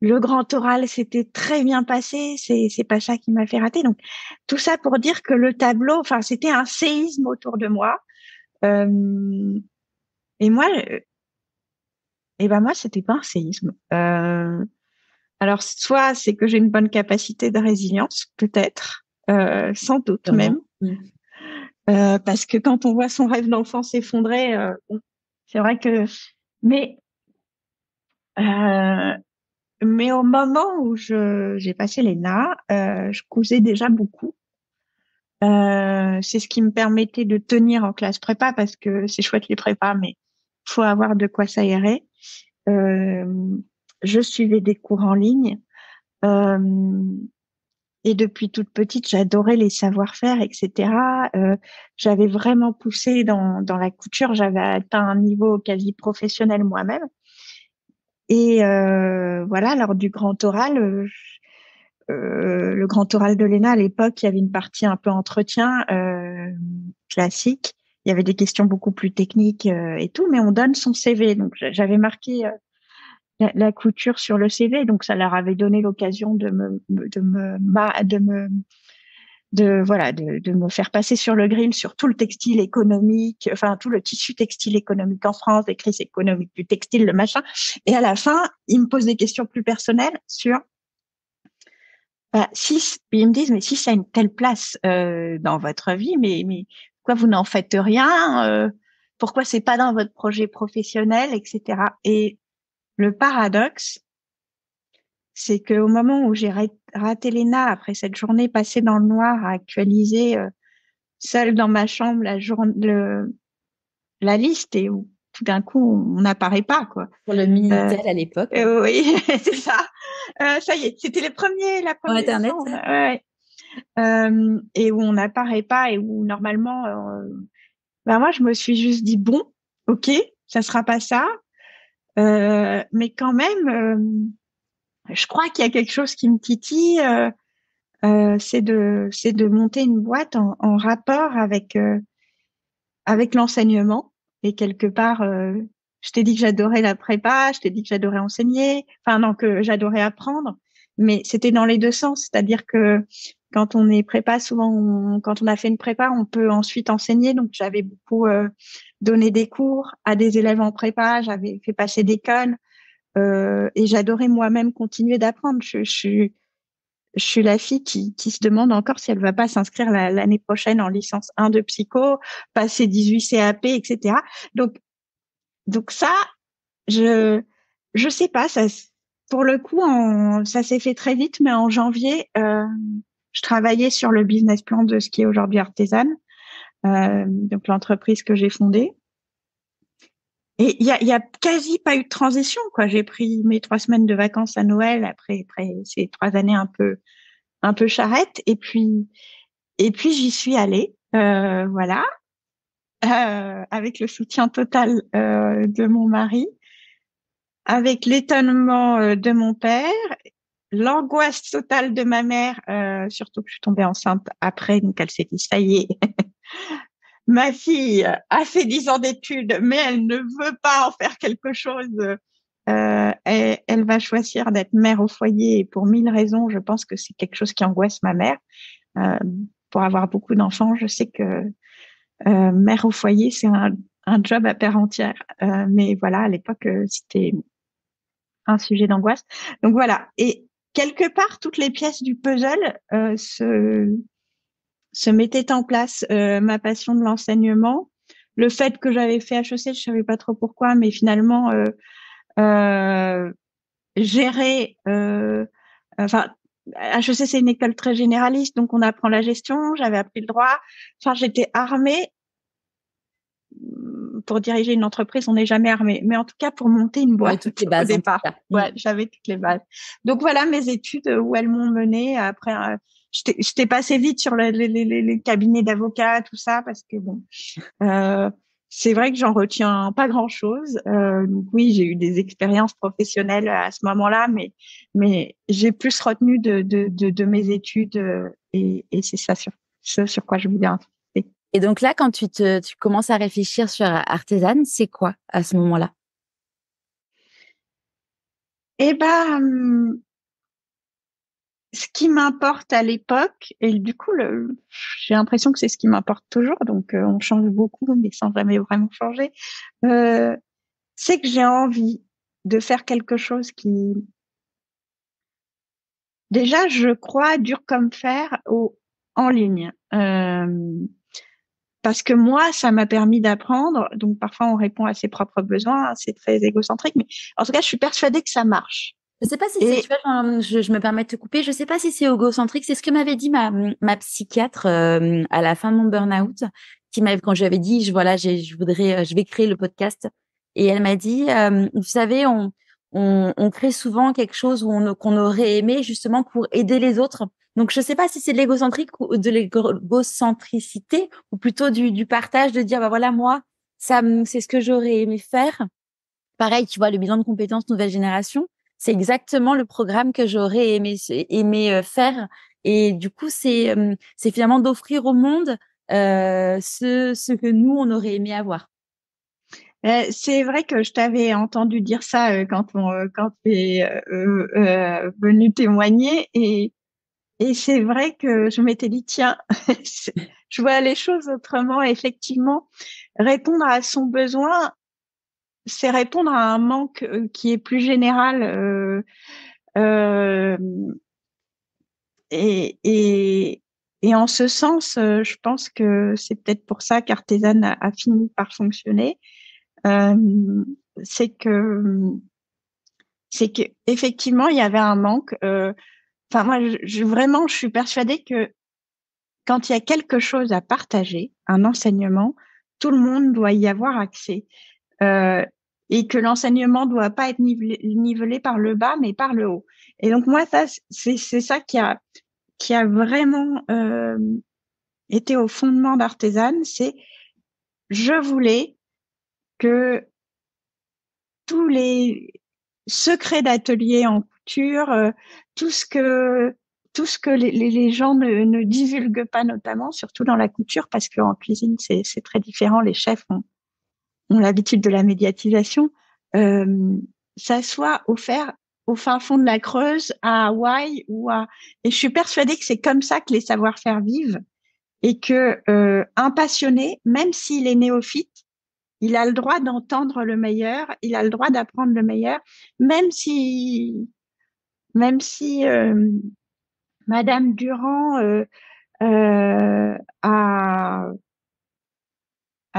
le grand oral s'était très bien passé. C'est pas ça qui m'a fait rater. Donc, tout ça pour dire que le tableau, enfin, c'était un séisme autour de moi. Euh, et moi, c'était pas un séisme. Alors, soit c'est que j'ai une bonne capacité de résilience, peut-être, sans doute même. Sûrement. Mm. Parce que quand on voit son rêve d'enfant s'effondrer, bon, c'est vrai que. Mais, euh, mais au moment où j'ai passé l'ENA, je cousais déjà beaucoup. C'est ce qui me permettait de tenir en classe prépa parce que c'est chouette les prépas, mais faut avoir de quoi s'aérer. Euh, je suivais des cours en ligne. Euh, Et depuis toute petite, j'adorais les savoir-faire, etc. J'avais vraiment poussé dans la couture. J'avais atteint un niveau quasi professionnel moi-même. Et voilà, lors du grand oral, le grand oral de l'ENA, à l'époque, il y avait une partie un peu entretien classique. Il y avait des questions beaucoup plus techniques et tout, mais on donne son CV. Donc, j'avais marqué la couture sur le CV, donc ça leur avait donné l'occasion de me faire passer sur le grill sur tout le textile économique, enfin tout le tissu textile économique en France, des crises économiques du textile, le machin. Et à la fin, ils me posent des questions plus personnelles sur ils me disent, mais si ça a une telle place dans votre vie, mais pourquoi vous n'en faites rien pourquoi c'est pas dans votre projet professionnel, etc. Et le paradoxe, c'est qu'au moment où j'ai raté l'ENA, après cette journée passée dans le noir à actualiser seule dans ma chambre la liste, et où tout d'un coup on n'apparaît pas, quoi. Pour le Minitel à l'époque. Oui, c'est ça. Ça y est, c'était la première Internet. ouais. Et où on n'apparaît pas et où normalement, moi je me suis juste dit bon, ok, ça sera pas ça, mais quand même, je crois qu'il y a quelque chose qui me titille, c'est de monter une boîte en rapport avec l'enseignement. Et quelque part, je t'ai dit que j'adorais la prépa, je t'ai dit que j'adorais enseigner, enfin non, que j'adorais apprendre, mais c'était dans les deux sens, c'est-à-dire que quand on est prépa, souvent, quand on a fait une prépa, on peut ensuite enseigner. Donc, j'avais beaucoup donné des cours à des élèves en prépa, j'avais fait passer des connes, et j'adorais moi-même continuer d'apprendre. Je suis la fille qui se demande encore si elle va pas s'inscrire l'année prochaine en licence 1 de psycho, passer 18 CAP, etc. Donc ça, je je sais pas, pour le coup, ça s'est fait très vite, mais en janvier, je travaillais sur le business plan de ce qui est aujourd'hui Artesane, donc l'entreprise que j'ai fondée. Et il y a quasi pas eu de transition, quoi. J'ai pris mes 3 semaines de vacances à Noël après ces 3 années un peu charrette, et puis j'y suis allée, voilà, avec le soutien total de mon mari, avec l'étonnement de mon père, l'angoisse totale de ma mère, surtout que je suis tombée enceinte après, donc elle s'est dit ça y est, ma fille a fait 10 ans d'études, mais elle ne veut pas en faire quelque chose. Elle va choisir d'être mère au foyer, et pour 1000 raisons, je pense que c'est quelque chose qui angoisse ma mère. Euh, pour avoir beaucoup d'enfants, je sais que mère au foyer, c'est un job à part entière. Mais voilà, à l'époque, c'était un sujet d'angoisse. Donc voilà. Et quelque part, toutes les pièces du puzzle se mettaient en place. Ma passion de l'enseignement, le fait que j'avais fait HEC, je savais pas trop pourquoi, mais finalement, euh, gérer, enfin, HEC, c'est une école très généraliste, donc on apprend la gestion, j'avais appris le droit. Enfin, j'étais armée. Pour diriger une entreprise, on n'est jamais armé. Mais en tout cas, pour monter une boîte, toutes les bases, au départ, ouais, j'avais toutes les bases. Donc voilà mes études où elles m'ont menée. Après, j'étais passée vite sur les cabinets d'avocats, tout ça, parce que bon, c'est vrai que j'en retiens pas grand-chose. Donc oui, j'ai eu des expériences professionnelles à ce moment-là, mais j'ai plus retenu de mes études, et c'est ça sur quoi je voulais insister. Et donc là, quand tu commences à réfléchir sur Artesane, c'est quoi à ce moment-là? Eh ben, ce qui m'importe à l'époque, et du coup, j'ai l'impression que c'est ce qui m'importe toujours, donc on change beaucoup, mais sans jamais vraiment changer, c'est que j'ai envie de faire quelque chose qui, déjà, je crois, dur comme fer en ligne. Parce que moi, ça m'a permis d'apprendre. Donc, parfois, on répond à ses propres besoins. C'est très égocentrique. Mais en tout cas, je suis persuadée que ça marche. Je sais pas si c'est, tu vois, je me permets de te couper. Je sais pas si c'est égocentrique. C'est ce que m'avait dit ma psychiatre à la fin de mon burn-out, quand je lui avais dit, je vais créer le podcast. Et elle m'a dit, vous savez, on crée souvent quelque chose qu'on aurait aimé justement pour aider les autres. Donc, je sais pas si c'est de l'égocentrique ou de l'égocentricité, ou plutôt du partage, de dire, bah voilà, moi, c'est ce que j'aurais aimé faire. Pareil, tu vois, le bilan de compétences nouvelle génération. C'est exactement le programme que j'aurais aimé faire. Et du coup, c'est finalement d'offrir au monde ce que nous, on aurait aimé avoir. C'est vrai que je t'avais entendu dire ça quand tu es venu témoigner et c'est vrai que je m'étais dit tiens, je vois les choses autrement. Effectivement, répondre à son besoin, c'est répondre à un manque qui est plus général. Euh, et, et, et en ce sens, je pense que c'est peut-être pour ça qu'Artisan a fini par fonctionner. Euh, c'est que c'est que effectivement il y avait un manque. Enfin moi, vraiment, je suis persuadée que quand il y a quelque chose à partager, un enseignement, tout le monde doit y avoir accès. Euh, et que l'enseignement doit pas être nivelé par le bas, mais par le haut. Et donc moi, ça, c'est ça qui a vraiment été au fondement d'Artisan, c'est je voulais que tous les secrets d'atelier en couture, tout ce que tout ce que les gens ne divulguent pas, notamment, surtout dans la couture, parce qu'en cuisine, c'est très différent. Les chefs ont l'habitude de la médiatisation. Euh, Ça soit offert au fin fond de la Creuse, à Hawaï ou à... Et je suis persuadée que c'est comme ça que les savoir-faire vivent et que un passionné, même s'il est néophyte, il a le droit d'entendre le meilleur, il a le droit d'apprendre le meilleur, même si, même si Madame Durand a,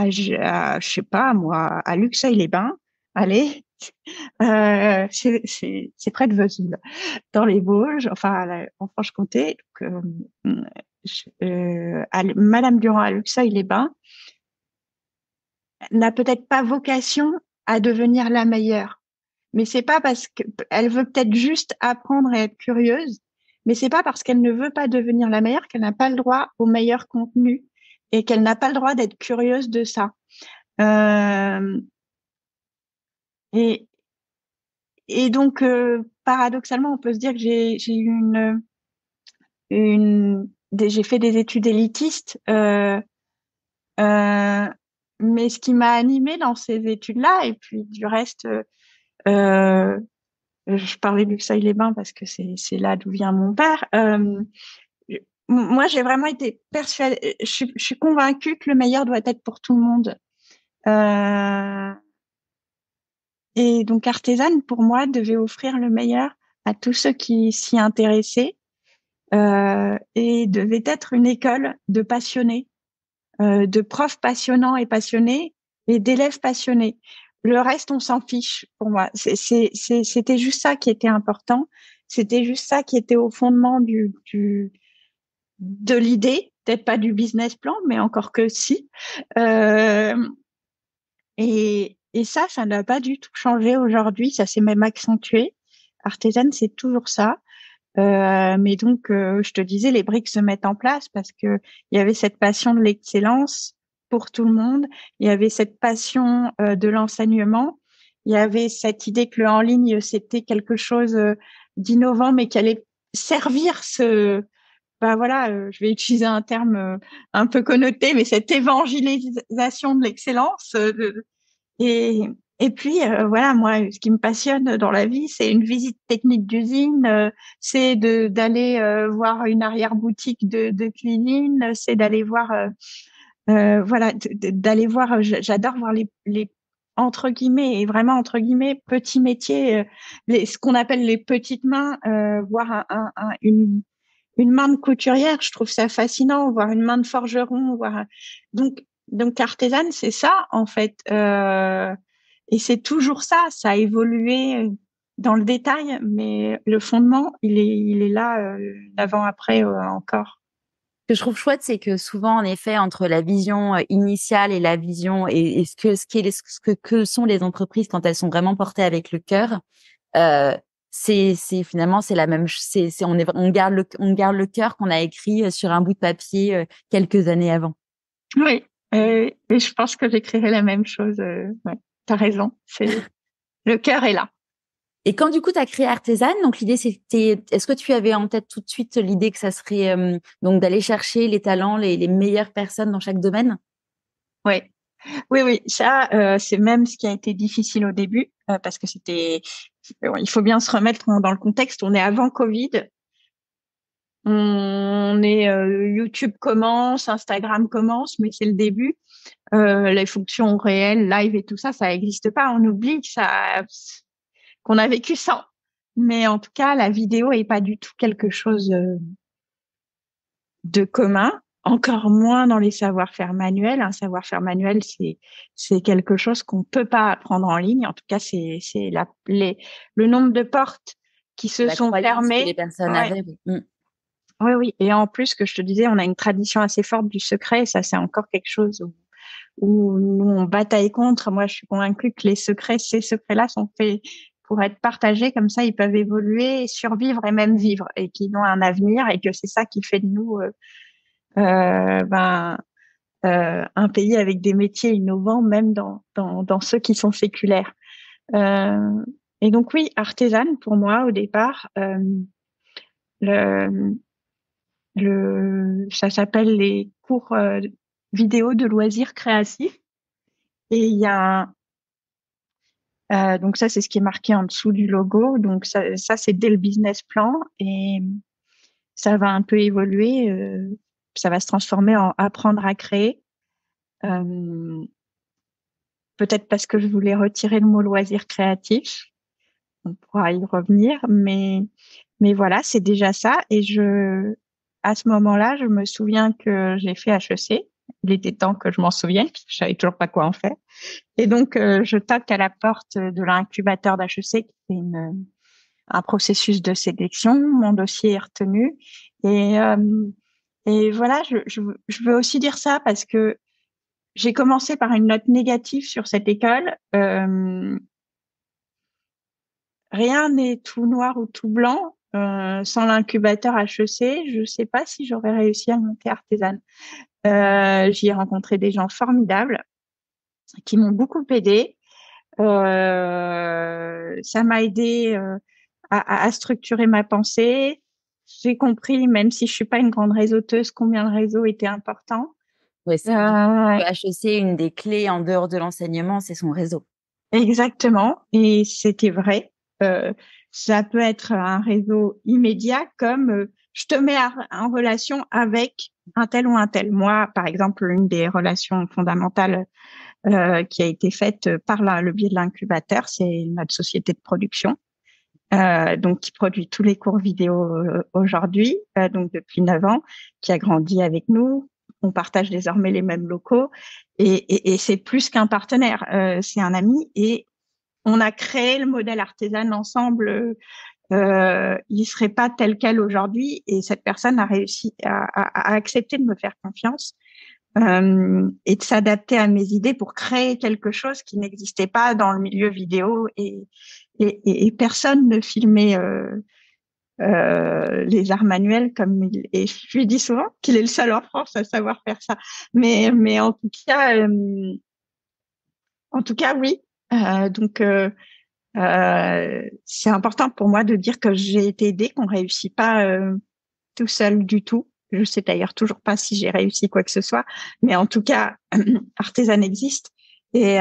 je sais pas moi, à Luxeuil-les-Bains, allez, c'est près de Vesoul, dans les Vosges, enfin en Franche-Comté. Donc, Madame Durand à Luxeuil-les-Bains n'a peut-être pas vocation à devenir la meilleure. Mais c'est pas parce qu'elle veut peut-être juste apprendre et être curieuse, mais c'est pas parce qu'elle ne veut pas devenir la meilleure qu'elle n'a pas le droit au meilleur contenu et qu'elle n'a pas le droit d'être curieuse de ça. Euh, et, et donc, paradoxalement, on peut se dire que j'ai eu j'ai fait des études élitistes, euh, mais ce qui m'a animée dans ces études-là, et puis du reste, euh, je parlais de Luxeuil-les-Bains parce que c'est là d'où vient mon père. Moi, j'ai vraiment été persuadée, je suis convaincue que le meilleur doit être pour tout le monde. Euh, et donc, Artisan, pour moi, devait offrir le meilleur à tous ceux qui s'y intéressaient et devait être une école de passionnés, de profs passionnants et passionnés et d'élèves passionnés. Le reste, on s'en fiche pour moi. C'était juste ça qui était important. C'était juste ça qui était au fondement de l'idée, peut-être pas du business plan, mais encore que si. Euh, et ça n'a pas du tout changé aujourd'hui. Ça s'est même accentué. Artisan, c'est toujours ça. Mais donc, je te disais, les briques se mettent en place parce que il y avait cette passion de l'excellence pour tout le monde. Il y avait cette passion de l'enseignement. Il y avait cette idée que le en ligne, c'était quelque chose d'innovant, mais qui allait servir ben voilà, je vais utiliser un terme un peu connoté, mais cette évangélisation de l'excellence. Et, et puis, voilà, moi, ce qui me passionne dans la vie, c'est une visite technique d'usine, c'est d'aller voir une arrière-boutique de cuisine, c'est d'aller voir, voilà, d'aller voir, j'adore voir les, entre guillemets, et vraiment entre guillemets, petits métiers, ce qu'on appelle les petites mains, voir une main de couturière, je trouve ça fascinant, voir une main de forgeron, voir donc donc artisane, c'est ça en fait, et c'est toujours ça. Ça a évolué dans le détail, mais le fondement, il est là, l'avant-après encore. Ce que je trouve chouette, c'est que souvent, en effet, entre la vision initiale et la vision et que sont les entreprises quand elles sont vraiment portées avec le cœur, c'est finalement c'est la même on garde le cœur qu'on a écrit sur un bout de papier quelques années avant. Oui, et je pense que j'écrirai la même chose. Ouais, t'as raison, c'est le cœur est là. Et quand du coup, tu as créé Artésane, donc l'idée c'était, est-ce que tu avais en tête tout de suite l'idée que ça serait donc d'aller chercher les talents, les meilleures personnes dans chaque domaine? Oui, oui, oui. Ça, c'est même ce qui a été difficile au début, parce que il faut bien se remettre dans le contexte. On est avant Covid. YouTube commence, Instagram commence, mais c'est le début. Les fonctions réelles, live et tout ça, ça n'existe pas. On oublie qu'on a vécu ça. Mais en tout cas, la vidéo est pas du tout quelque chose de commun, encore moins dans les savoir-faire manuels. Un savoir-faire manuel, c'est quelque chose qu'on peut pas apprendre en ligne. En tout cas, le nombre de portes qui se La sont croyance que les fermées. personnes Ouais. avaient. Oui. Oui, oui. Et en plus, que je te disais, on a une tradition assez forte du secret. Et ça, c'est encore quelque chose où nous, on bataille contre. Moi, je suis convaincue que ces secrets-là sont faits pour être partagés. Comme ça, ils peuvent évoluer, survivre et même vivre et qu'ils ont un avenir et que c'est ça qui fait de nous, un pays avec des métiers innovants, même dans ceux qui sont séculaires. Euh, et donc, oui, artisane, pour moi, au départ, le, ça s'appelle les cours vidéo de loisirs créatifs. Et il y a donc ça, c'est ce qui est marqué en dessous du logo. Donc ça c'est dès le business plan et ça va un peu évoluer. Ça va se transformer en apprendre à créer. Euh, Peut-être parce que je voulais retirer le mot loisir créatif. On pourra y revenir, mais voilà, c'est déjà ça. Et à ce moment-là, je me souviens que j'ai fait HEC. Il était temps que je m'en souvienne, parce que je savais toujours pas quoi en faire. Et donc, je toque à la porte de l'incubateur d'HEC, qui est un processus de sélection. Mon dossier est retenu. Et, euh, et voilà, je veux aussi dire ça parce que j'ai commencé par une note négative sur cette école. Rien n'est tout noir ou tout blanc. Sans l'incubateur HEC, je ne sais pas si j'aurais réussi à monter artisane. J'y ai rencontré des gens formidables qui m'ont beaucoup aidé. Ça m'a aidé à structurer ma pensée. J'ai compris, même si je suis pas une grande réseauteuse, combien le réseau était important. Ouais, c'est Euh, HEC, une des clés en dehors de l'enseignement, c'est son réseau. Exactement, et c'était vrai. Ça peut être un réseau immédiat comme je te mets en relation avec un tel ou un tel. Moi, par exemple, une des relations fondamentales qui a été faite par le biais de l'incubateur, c'est notre société de production, donc qui produit tous les cours vidéo aujourd'hui, donc depuis 9 ans, qui a grandi avec nous. On partage désormais les mêmes locaux et c'est plus qu'un partenaire, c'est un ami et on a créé le modèle artisan ensemble. Il serait pas tel quel aujourd'hui et cette personne a réussi à accepter de me faire confiance et de s'adapter à mes idées pour créer quelque chose qui n'existait pas dans le milieu vidéo et personne ne filmait les arts manuels comme et je lui dis souvent qu'il est le seul en France à savoir faire ça. Mais en tout cas oui. Donc c'est important pour moi de dire que j'ai été aidée, qu'on réussit pas tout seul du tout. Je sais d'ailleurs toujours pas si j'ai réussi quoi que ce soit, mais en tout cas, Artisan existe. Et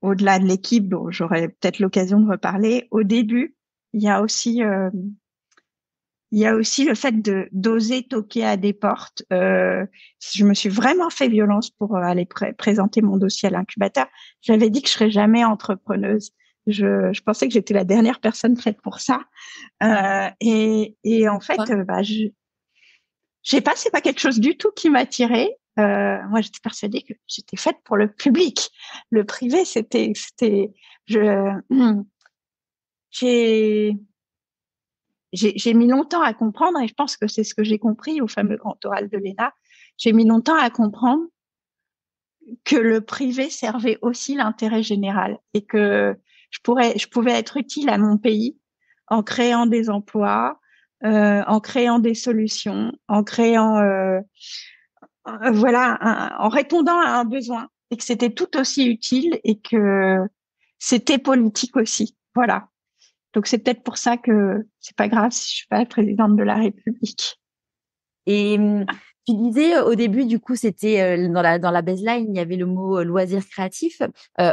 au-delà de l'équipe, dont j'aurai peut-être l'occasion de reparler, au début, il y a aussi, euh, il y a aussi le fait de d'oser toquer à des portes. Je me suis vraiment fait violence pour aller présenter mon dossier à l'incubateur. J'avais dit que je serais jamais entrepreneuse. Je pensais que j'étais la dernière personne faite pour ça. Et en fait, je sais pas, c'est pas quelque chose du tout qui m'attirait. Moi, j'étais persuadée que j'étais faite pour le public. Le privé, je, j'ai, j'ai mis longtemps à comprendre, et je pense que c'est ce que j'ai compris au fameux grand oral de l'ENA. J'ai mis longtemps à comprendre que le privé servait aussi l'intérêt général et que je pouvais être utile à mon pays en créant des emplois, en créant des solutions, en créant, en répondant à un besoin et que c'était tout aussi utile et que c'était politique aussi. Voilà. Donc c'est peut-être pour ça que c'est pas grave si je suis pas présidente de la République. Et tu disais au début, du coup, c'était dans la baseline, il y avait le mot loisir créatif.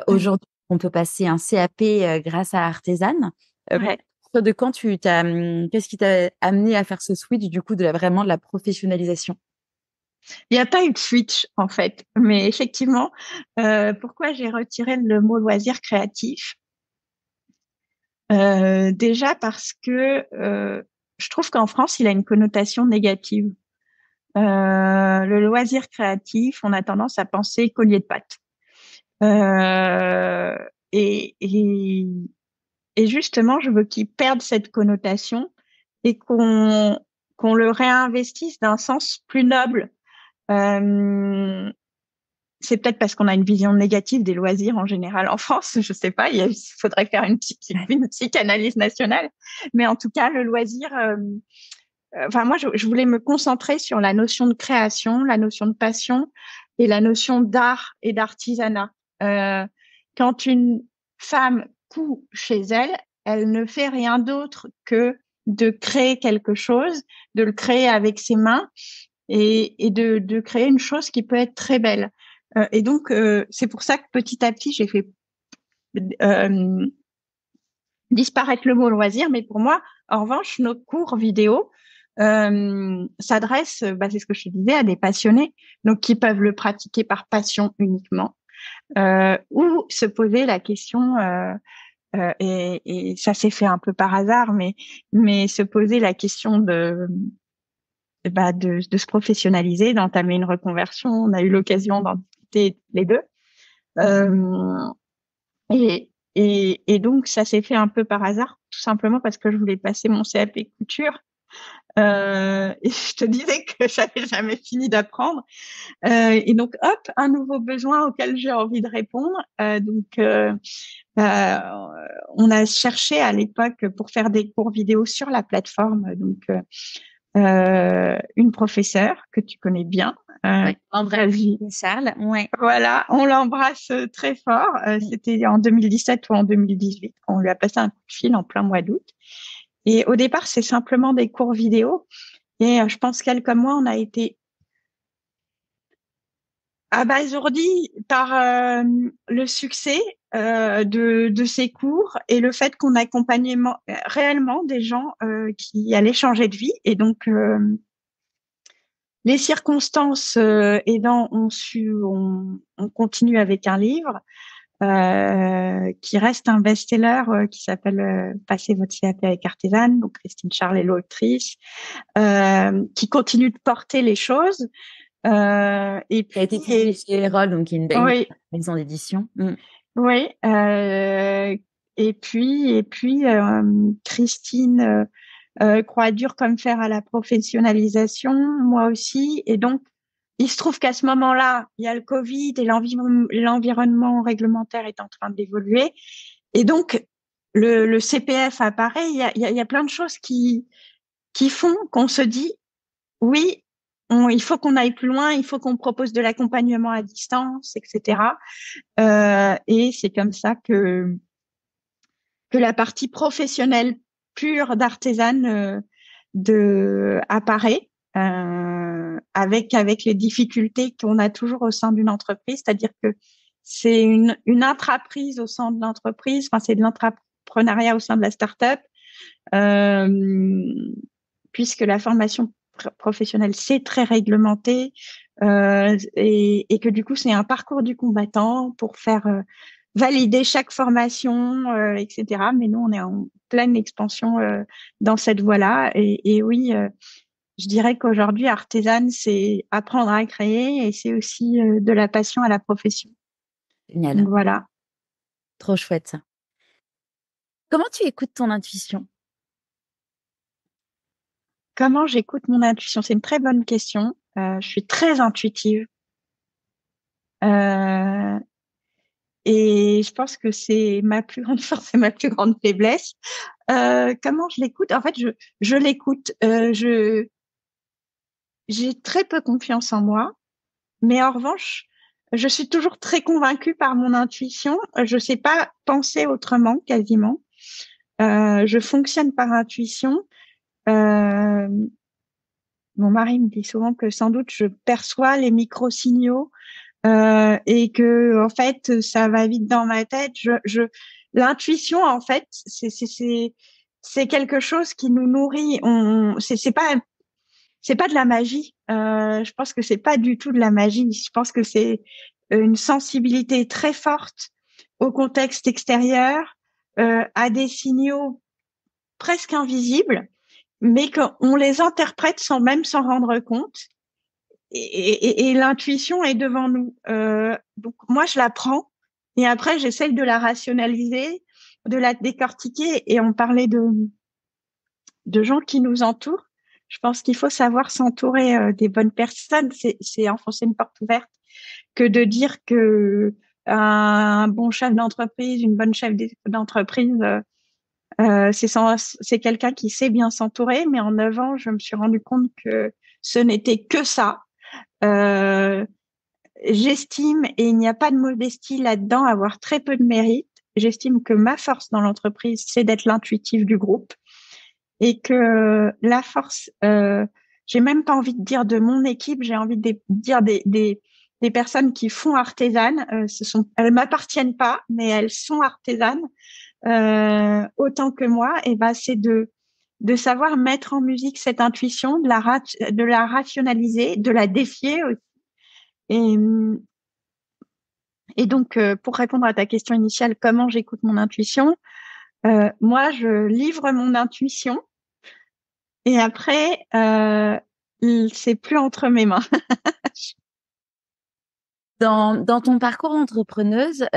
Aujourd'hui, on peut passer un CAP grâce à Artesane. Ouais. De quand qu'est-ce qui t'a amené à faire ce switch, du coup, vraiment de la professionnalisation? Il n'y a pas eu de switch en fait, mais effectivement, pourquoi j'ai retiré le mot loisir créatif? Déjà parce que je trouve qu'en France, il a une connotation négative. Le loisir créatif, on a tendance à penser collier de pâtes. Euh, et, et, et justement, je veux qu'il perde cette connotation et qu'on le réinvestisse d'un sens plus noble. Euh, c'est peut-être parce qu'on a une vision négative des loisirs en général en France, je sais pas, il faudrait faire une psychanalyse nationale, mais en tout cas, le loisir, enfin moi, je voulais me concentrer sur la notion de création, la notion de passion et la notion d'art et d'artisanat. Euh, quand une femme coud chez elle, elle ne fait rien d'autre que de créer quelque chose, de le créer avec ses mains et de créer une chose qui peut être très belle. Et donc, c'est pour ça que petit à petit, j'ai fait euh, disparaître le mot loisir. Mais pour moi, en revanche, nos cours vidéo s'adressent, c'est ce que je te disais, à des passionnés, donc qui peuvent le pratiquer par passion uniquement, ou se poser la question, et ça s'est fait un peu par hasard, mais se poser la question de se professionnaliser, d'entamer une reconversion. On a eu l'occasion d'en discuter les deux. Euh, et donc, ça s'est fait un peu par hasard, tout simplement parce que je voulais passer mon CAP couture. Et je te disais que j'avais jamais fini d'apprendre. Et donc, hop, un nouveau besoin auquel j'ai envie de répondre. On a cherché à l'époque pour faire des cours vidéo sur la plateforme. Donc, une professeure que tu connais bien, Charles, ouais. voilà, on l'embrasse très fort. C'était en 2017 ou en 2018. On lui a passé un coup de fil en plein mois d'août. Et au départ, c'est simplement des cours vidéo. Et je pense qu'elle comme moi, on a été abasourdi par le succès de ces cours et le fait qu'on accompagnait réellement des gens qui allaient changer de vie. Et donc, les circonstances aidant, on continue avec un livre qui reste un best-seller qui s'appelle Passez votre CAP avec Artesane, donc Christine Charles est l'autrice, qui continue de porter les choses. Et Qui a été publié chez Erol, donc une oui, maison d'édition. oui. Et puis Christine croit dur comme fer à la professionnalisation, moi aussi. Et donc, il se trouve qu'à ce moment-là, il y a le Covid et l'environnement réglementaire est en train d'évoluer. Et donc, le CPF apparaît. Il y a plein de choses qui font qu'on se dit, oui, il faut qu'on aille plus loin, il faut qu'on propose de l'accompagnement à distance, etc. Et c'est comme ça que la partie professionnelle pure d'Artesane apparaît avec les difficultés qu'on a toujours au sein d'une entreprise, c'est-à-dire que c'est une intraprise au sein de l'entreprise, enfin c'est de l'intrapreneuriat au sein de la start-up, puisque la formation professionnelle c'est très réglementé et que du coup c'est un parcours du combattant pour faire valider chaque formation, etc. Mais nous, on est en pleine expansion dans cette voie-là. Et oui, je dirais qu'aujourd'hui, Artesane, c'est apprendre à créer et c'est aussi de la passion à la profession. Génial. Donc voilà. Trop chouette ça. Comment tu écoutes ton intuition? Comment j'écoute mon intuition? C'est une très bonne question. Je suis très intuitive. Et je pense que c'est ma plus grande force et ma plus grande faiblesse. Comment je l'écoute? En fait, je l'écoute. J'ai très peu confiance en moi, mais en revanche, je suis toujours très convaincue par mon intuition. Je sais pas penser autrement, quasiment. Je fonctionne par intuition. Euh, Mon mari me dit souvent que sans doute je perçois les micro-signaux et que en fait ça va vite dans ma tête. L'intuition en fait c'est quelque chose qui nous nourrit. C'est pas de la magie. Je pense que c'est pas du tout de la magie. Je pense que c'est une sensibilité très forte au contexte extérieur, à des signaux presque invisibles, mais qu'on les interprète sans même s'en rendre compte. Et l'intuition est devant nous. Donc moi, je la prends et après, j'essaye de la rationaliser, de la décortiquer. Et on parlait de gens qui nous entourent. Je pense qu'il faut savoir s'entourer des bonnes personnes. C'est enfoncer une porte ouverte que de dire que un bon chef d'entreprise, une bonne chef d'entreprise, c'est quelqu'un qui sait bien s'entourer. Mais en 9 ans, je me suis rendu compte que ce n'était que ça. Euh, J'estime, et il n'y a pas de modestie là-dedans, avoir très peu de mérite. J'estime que ma force dans l'entreprise, c'est d'être l'intuitif du groupe et que la force, j'ai même pas envie de dire de mon équipe, j'ai envie de dire des personnes qui font artisanes. Elles m'appartiennent pas, mais elles sont artisanes autant que moi. Et ben, c'est de savoir mettre en musique cette intuition, de la rationaliser, de la défier aussi. Et, et donc, pour répondre à ta question initiale, comment j'écoute mon intuition, moi, je livre mon intuition et après, c'est plus entre mes mains. Dans ton parcours d'entrepreneuse,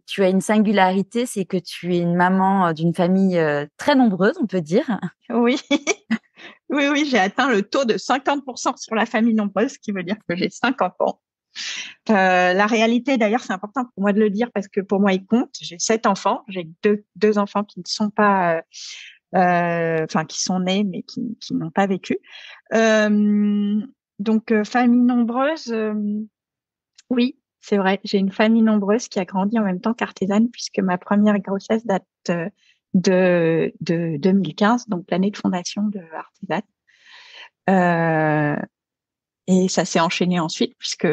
tu as une singularité, c'est que tu es une maman d'une famille très nombreuse, on peut dire. Oui, oui, j'ai atteint le taux de 50% sur la famille nombreuse, ce qui veut dire que j'ai 5 enfants. La réalité, d'ailleurs, c'est important pour moi de le dire parce que pour moi, il compte. J'ai 7 enfants. J'ai deux enfants qui ne sont pas, enfin, qui sont nés, mais qui n'ont pas vécu. Donc, famille nombreuse, oui, c'est vrai. J'ai une famille nombreuse qui a grandi en même temps qu'artisane puisque ma première grossesse date de 2015, donc l'année de fondation de Artisan. Et ça s'est enchaîné ensuite puisque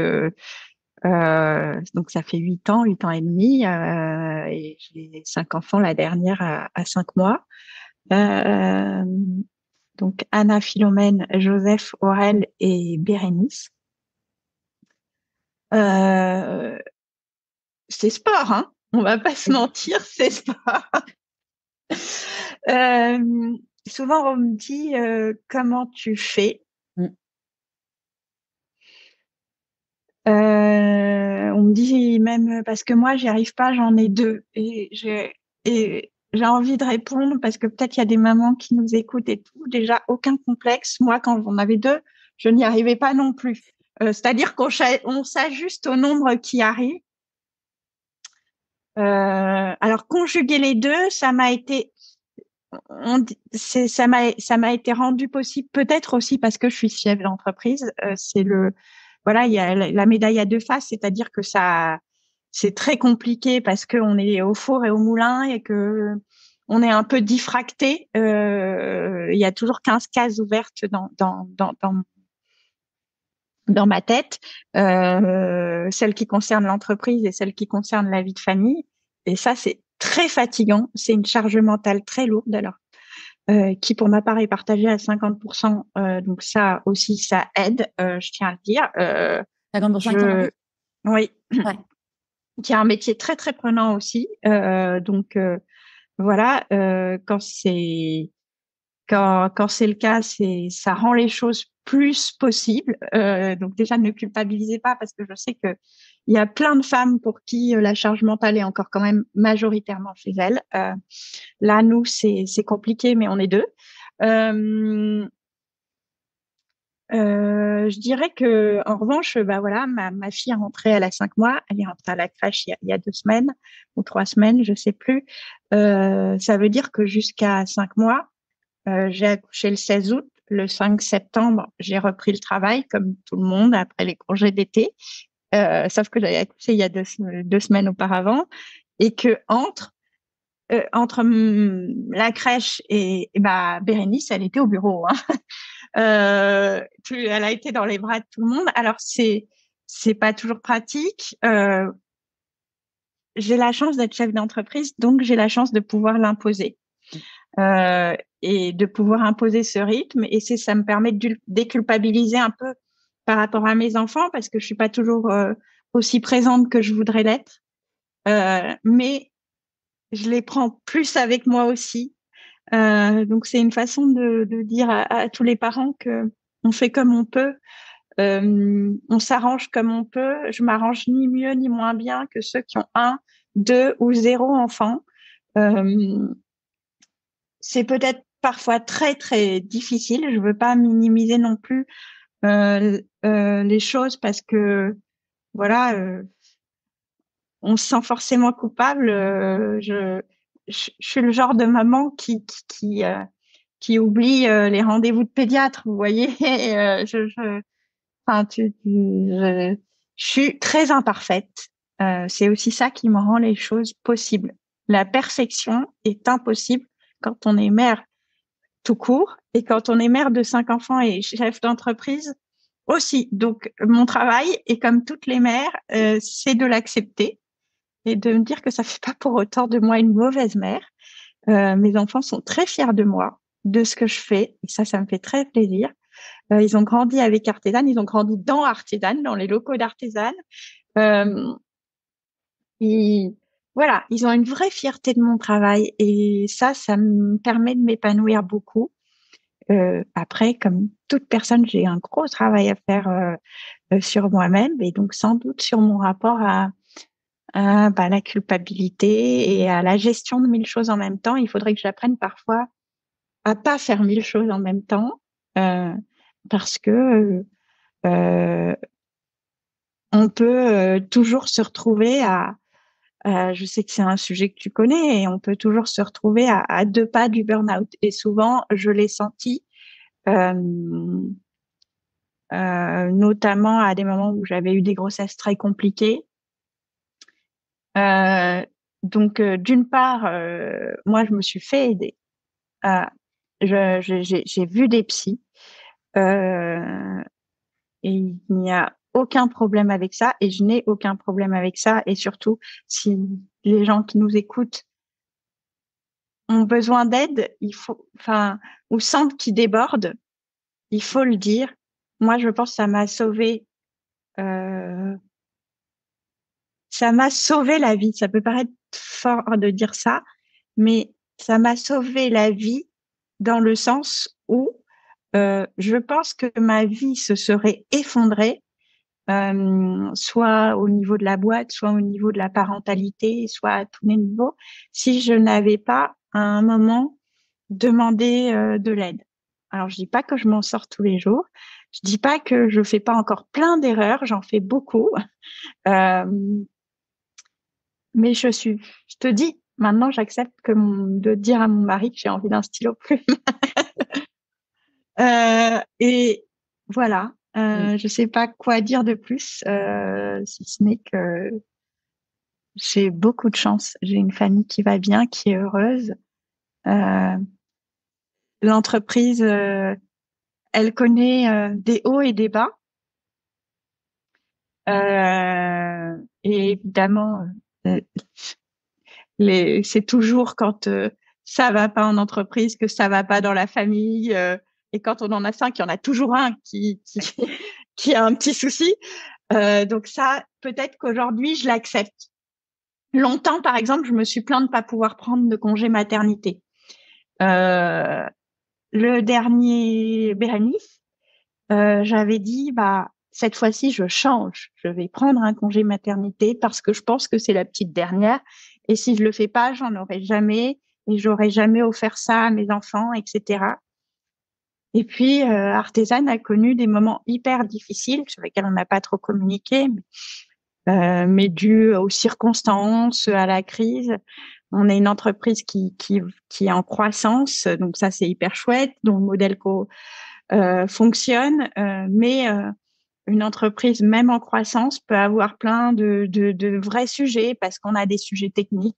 donc ça fait 8 ans et demi, et j'ai 5 enfants, la dernière à 5 mois. Euh, donc Anna, Philomène, Joseph, Aurel et Bérénice. Euh, c'est sport, hein. On va pas se mentir, c'est sport. Euh, Souvent on me dit comment tu fais. On me dit même parce que moi j'y arrive pas, j'en ai 2 et j'ai envie de répondre parce que peut-être il y a des mamans qui nous écoutent et tout. Déjà aucun complexe. Moi quand j'en avais 2, je n'y arrivais pas non plus. C'est-à-dire on s'ajuste au nombre qui arrive. Alors conjuguer les deux, ça m'a été ça m'a été rendu possible peut-être aussi parce que je suis chef d'entreprise. C'est le voilà, il y a la médaille à 2 faces, c'est-à-dire que c'est très compliqué parce qu'on est au four et au moulin et que on est un peu diffracté. Il y a toujours 15 cases ouvertes dans ma tête, celles qui concernent l'entreprise et celles qui concernent la vie de famille. Et ça, c'est très fatigant. C'est une charge mentale très lourde, alors, qui pour ma part est partagée à 50%. Donc ça aussi, ça aide, je tiens à le dire. 50% qui oui, ouais. Qui est un métier très très prenant aussi. Donc voilà, quand c'est le cas, ça rend les choses plus possibles. Donc déjà, ne culpabilisez pas parce que je sais que il y a plein de femmes pour qui la charge mentale est encore quand même majoritairement chez elles. Là, nous, c'est compliqué, mais on est 2. Je dirais que, en revanche, bah voilà, ma fille est rentrée, elle a 5 mois, elle est rentrée à la crèche il y a 2 semaines ou 3 semaines, je sais plus. Ça veut dire que jusqu'à 5 mois, j'ai accouché le 16 août. Le 5 septembre, j'ai repris le travail comme tout le monde après les congés d'été. Sauf que j'avais accouché il y a 2 semaines auparavant et que entre entre la crèche et bah, Bérénice, elle était au bureau. Hein. Elle a été dans les bras de tout le monde. Alors, c'est pas toujours pratique. J'ai la chance d'être chef d'entreprise, donc j'ai la chance de pouvoir l'imposer. Et de pouvoir imposer ce rythme. Et ça me permet de déculpabiliser un peu par rapport à mes enfants parce que je suis pas toujours aussi présente que je voudrais l'être. Mais je les prends plus avec moi aussi. Donc c'est une façon de dire à tous les parents que on fait comme on peut, on s'arrange comme on peut. Je m'arrange ni mieux ni moins bien que ceux qui ont un, deux ou zéro enfant. Euh, c'est peut-être parfois très très difficile. Je veux pas minimiser non plus les choses parce que voilà, on se sent forcément coupable. Je suis le genre de maman qui oublie les rendez-vous de pédiatre. Vous voyez, enfin, je suis très imparfaite. C'est aussi ça qui me rend les choses possibles. La perfection est impossible quand on est mère tout court. Et quand on est mère de 5 enfants et chef d'entreprise aussi. Donc, mon travail, et comme toutes les mères, c'est de l'accepter et de me dire que ça fait pas pour autant de moi une mauvaise mère. Mes enfants sont très fiers de moi, de ce que je fais. Et ça me fait très plaisir. Ils ont grandi avec Artisan, ils ont grandi dans Artisan, dans les locaux d'Artisan. Et voilà, ils ont une vraie fierté de mon travail. Et ça me permet de m'épanouir beaucoup. Après, comme toute personne, j'ai un gros travail à faire sur moi-même et donc sans doute sur mon rapport à bah, la culpabilité et à la gestion de mille choses en même temps. Il faudrait que j'apprenne parfois à pas faire mille choses en même temps euh, parce que euh, on peut toujours se retrouver je sais que c'est un sujet que tu connais, et on peut toujours se retrouver à deux pas du burn-out. Et souvent, je l'ai senti. Euh, Notamment à des moments où j'avais eu des grossesses très compliquées. Euh, donc, d'une part, moi, je me suis fait aider. Euh, j'ai vu des psys et il n'y a aucun problème avec ça et je n'ai aucun problème avec ça. Et surtout, si les gens qui nous écoutent ont besoin d'aide, ou sentent qu'ils débordent, il faut le dire. Moi, je pense que euh, ça m'a sauvé la vie. Ça peut paraître fort de dire ça, mais ça m'a sauvé la vie dans le sens où je pense que ma vie se serait effondrée, soit au niveau de la boîte, soit au niveau de la parentalité, soit à tous les niveaux, si je n'avais pas à un moment demandé de l'aide. Alors, je dis pas que je m'en sors tous les jours. Je dis pas que je fais pas encore plein d'erreurs. J'en fais beaucoup. Euh, Mais je te dis, maintenant, j'accepte de dire à mon mari que j'ai envie d'un stylo plume. Et voilà, je sais pas quoi dire de plus, si ce n'est que j'ai beaucoup de chance. J'ai une famille qui va bien, qui est heureuse. Euh, L'entreprise, elle connaît des hauts et des bas. Et évidemment, euh, c'est toujours quand ça va pas en entreprise que ça va pas dans la famille. Et quand on en a 5, il y en a toujours un qui a un petit souci. Donc ça, peut-être qu'aujourd'hui, je l'accepte. Longtemps, par exemple, je me suis plainte de ne pas pouvoir prendre de congé maternité. Euh, le dernier Bérénice, j'avais dit, bah, cette fois-ci, je change. Je vais prendre un congé maternité parce que je pense que c'est la petite dernière. Et si je le fais pas, j'en aurai jamais. Et j'aurais jamais offert ça à mes enfants, etc. Et puis, Artisan a connu des moments hyper difficiles sur lesquels on n'a pas trop communiqué, mais dû aux circonstances, à la crise. On est une entreprise qui est en croissance, donc ça, c'est hyper chouette, dont le modèle fonctionne, mais une entreprise, même en croissance, peut avoir plein de vrais sujets parce qu'on a des sujets techniques,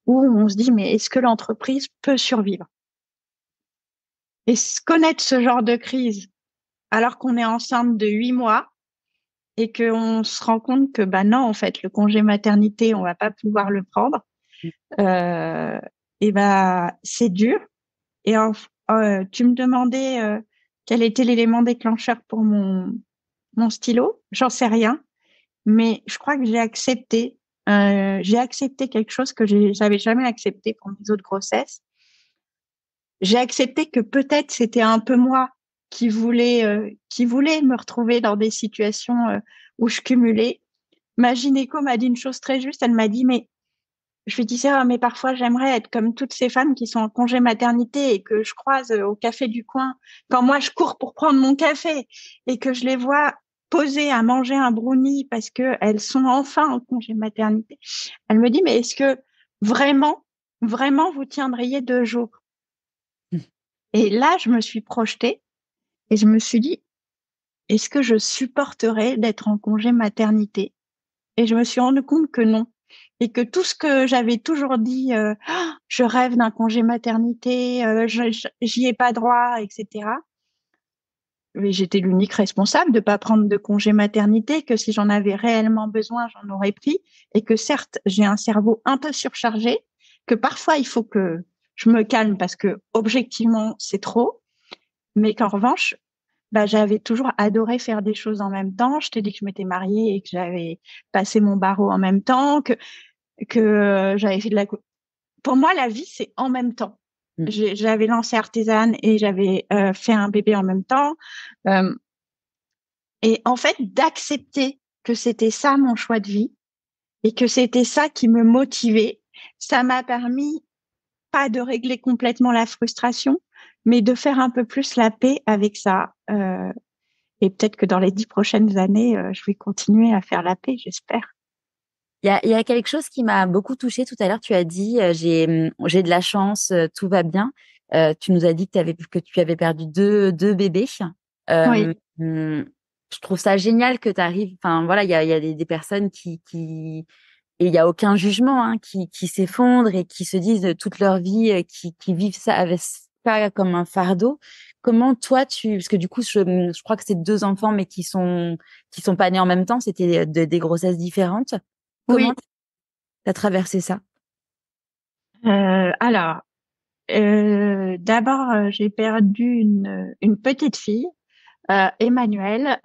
où on se dit, mais est-ce que l'entreprise peut survivre? Et connaître ce genre de crise alors qu'on est enceinte de 8 mois et qu'on se rend compte que, bah non, en fait, le congé maternité, on va pas pouvoir le prendre, et bah, c'est dur. Et tu me demandais quel était l'élément déclencheur pour mon stylo. J'en sais rien, mais je crois que j'ai accepté quelque chose que j'avais jamais accepté pour mes autres grossesses. J'ai accepté que peut-être c'était un peu moi qui voulait me retrouver dans des situations où je cumulais. Ma gynéco m'a dit une chose très juste. Elle m'a dit, mais je lui disais, ah, mais parfois j'aimerais être comme toutes ces femmes qui sont en congé maternité et que je croise au café du coin quand moi je cours pour prendre mon café et que je les vois poser à manger un brownie parce que elles sont enfin en congé maternité. Elle me dit, mais est-ce que vraiment, vraiment vous tiendriez 2 jours? Et là, je me suis projetée et je me suis dit, est-ce que je supporterais d'être en congé maternité? Et je me suis rendu compte que non. Et que tout ce que j'avais toujours dit, je rêve d'un congé maternité, j'y ai pas droit, etc. Mais j'étais l'unique responsable de pas prendre de congé maternité, que si j'en avais réellement besoin, j'en aurais pris. Et que certes, j'ai un cerveau un peu surchargé, que parfois il faut que je me calme parce que objectivement, c'est trop. Mais qu'en revanche, bah, j'avais toujours adoré faire des choses en même temps. Je t'ai dit que je m'étais mariée et que j'avais passé mon barreau en même temps, que j'avais fait Pour moi, la vie, c'est en même temps. J'avais lancé Artisane et j'avais fait un bébé en même temps. Euh, et en fait, d'accepter que c'était ça mon choix de vie et que c'était ça qui me motivait, ça m'a permis pas de régler complètement la frustration, mais de faire un peu plus la paix avec ça. Et peut-être que dans les 10 prochaines années, je vais continuer à faire la paix, j'espère. Il y a quelque chose qui m'a beaucoup touchée tout à l'heure. Tu as dit, j'ai de la chance, tout va bien. Tu nous as dit que tu avais perdu deux bébés. Oui, Je trouve ça génial que tu arrives. Enfin, voilà, il y a des personnes et il y a aucun jugement, hein, qui s'effondrent et qui se disent toute leur vie, qui vivent ça avec ça comme un fardeau. Comment toi, parce que du coup, je crois que c'est 2 enfants, mais qui sont pas nés en même temps. C'était des grossesses différentes. Comment oui. tu as traversé ça? Alors, d'abord, j'ai perdu une petite fille, Emmanuelle,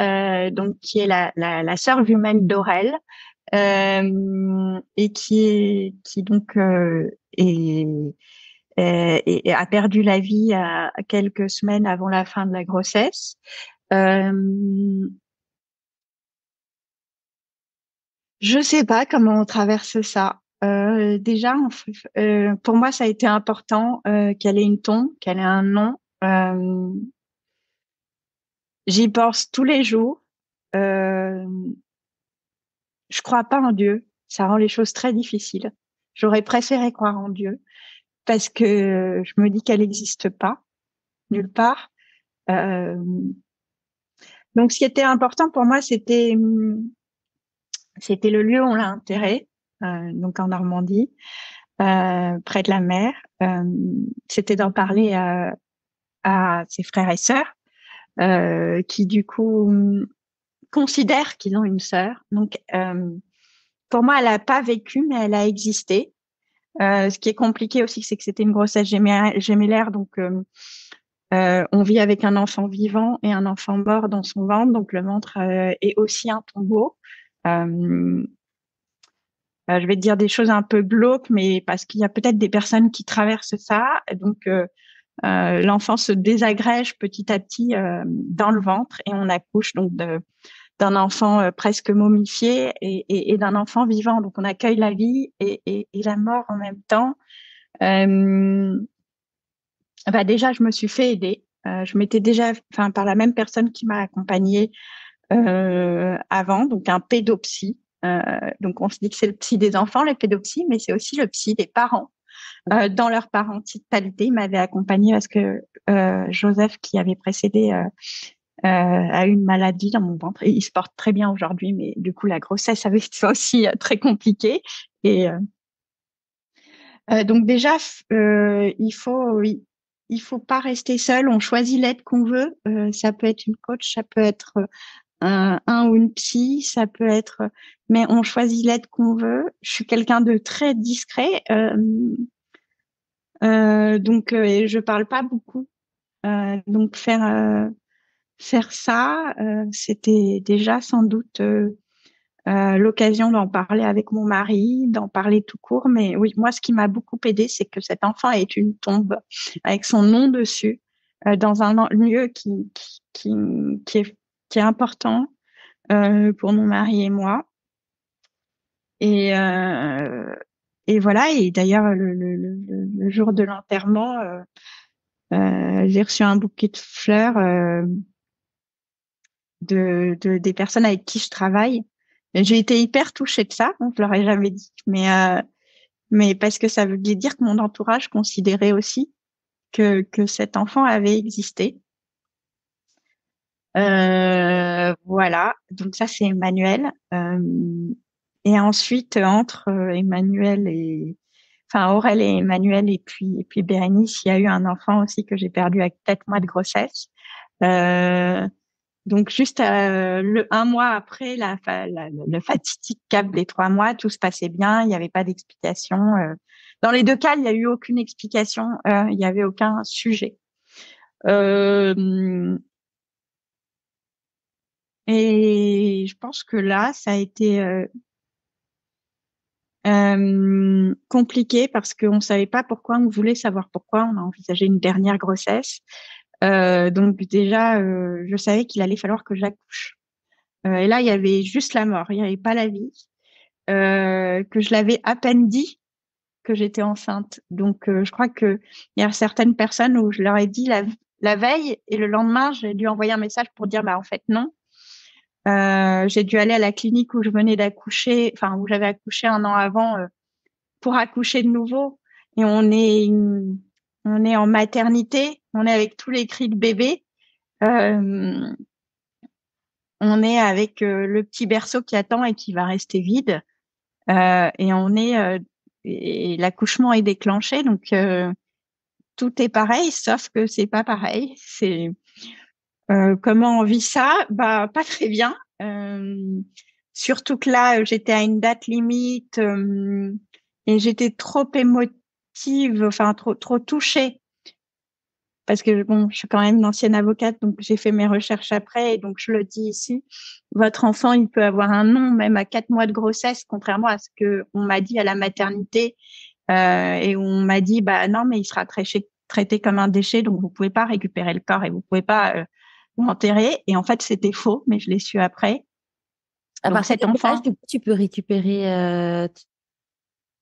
donc qui est la sœur jumelle d'Aurel, et qui donc et a perdu la vie à quelques semaines avant la fin de la grossesse. Euh, je sais pas comment on traverse ça. Déjà, pour moi, ça a été important qu'elle ait une tombe, qu'elle ait un nom. J'y pense tous les jours. Euh, je crois pas en Dieu. Ça rend les choses très difficiles. J'aurais préféré croire en Dieu parce que je me dis qu'elle n'existe pas nulle part. Euh, donc, ce qui était important pour moi, c'était le lieu où on l'a enterrée, donc en Normandie, près de la mer. C'était d'en parler à ses frères et sœurs, qui du coup considèrent qu'ils ont une sœur. Donc, pour moi, elle n'a pas vécu, mais elle a existé. Ce qui est compliqué aussi, c'est que c'était une grossesse gémellaire, donc on vit avec un enfant vivant et un enfant mort dans son ventre, donc le ventre est aussi un tombeau. Euh, je vais te dire des choses un peu glauques, mais parce qu'il y a peut-être des personnes qui traversent ça, donc l'enfant se désagrège petit à petit dans le ventre et on accouche donc d'un enfant presque momifié et d'un enfant vivant. Donc on accueille la vie et la mort en même temps. Euh, Bah déjà, je me suis fait aider. Je m'étais déjà, enfin, par la même personne qui m'a accompagnée avant, donc un pédopsie. Donc on se dit que c'est le psy des enfants, le pédopsie, mais c'est aussi le psy des parents. Dans leur parentalité, il m'avait accompagnée parce que Joseph, qui avait précédé a eu une maladie dans mon ventre. Et il se porte très bien aujourd'hui, mais du coup, la grossesse avait été aussi très compliquée. Et donc déjà, il faut pas rester seul. On choisit l'aide qu'on veut. Ça peut être une coach, ça peut être un ou une psy, ça peut être, mais on choisit l'aide qu'on veut. Je suis quelqu'un de très discret, donc et je parle pas beaucoup. Donc faire ça, c'était déjà sans doute l'occasion d'en parler avec mon mari, d'en parler tout court. Mais oui, moi, ce qui m'a beaucoup aidé, c'est que cet enfant est une tombe avec son nom dessus, dans un lieu qui, qui est, qui est important pour mon mari et moi. Et, euh, et voilà. Et d'ailleurs, le jour de l'enterrement, j'ai reçu un bouquet de fleurs des personnes avec qui je travaille. Et j'ai été hyper touchée de ça, donc je leur ai jamais dit, mais parce que ça veut dire que mon entourage considérait aussi que cet enfant avait existé. Voilà, donc ça c'est Emmanuel. Et ensuite entre Emmanuel et enfin Aurèle et Emmanuel et puis Bérénice, il y a eu un enfant aussi que j'ai perdu avec 4 mois de grossesse. Euh, Donc juste un mois après le fatidique cap des 3 mois, tout se passait bien, il n'y avait pas d'explication. Dans les deux cas, il n'y a eu aucune explication, il n'y avait aucun sujet. Euh, et je pense que là, ça a été compliqué parce qu'on ne savait pas pourquoi, on voulait savoir pourquoi, on a envisagé une dernière grossesse. Donc déjà, je savais qu'il allait falloir que j'accouche. Et là, il y avait juste la mort, il n'y avait pas la vie. Que je l'avais à peine dit que j'étais enceinte. Donc, je crois que il y a certaines personnes où je leur ai dit la veille et le lendemain, j'ai dû envoyer un message pour dire, bah, en fait, non. J'ai dû aller à la clinique où je venais d'accoucher, enfin, où j'avais accouché un an avant, pour accoucher de nouveau. Et on est en maternité, on est avec tous les cris de bébé. Euh, on est avec le petit berceau qui attend et qui va rester vide. Et on est et l'accouchement est déclenché, donc tout est pareil, sauf que c'est pas pareil. C'est comment on vit ça? Bah pas très bien. Surtout que là, j'étais à une date limite et j'étais trop émotive, enfin trop touchée parce que bon, je suis quand même une ancienne avocate, donc j'ai fait mes recherches après, et donc je le dis ici, votre enfant, il peut avoir un nom même à 4 mois de grossesse, contrairement à ce que on m'a dit à la maternité, et on m'a dit, bah non, mais il sera traité comme un déchet, donc vous pouvez pas récupérer le corps et vous pouvez pas l'enterrer. Et en fait, c'était faux, mais je l'ai su après. À Donc partir cet de quel âge, enfant, du coup, tu peux récupérer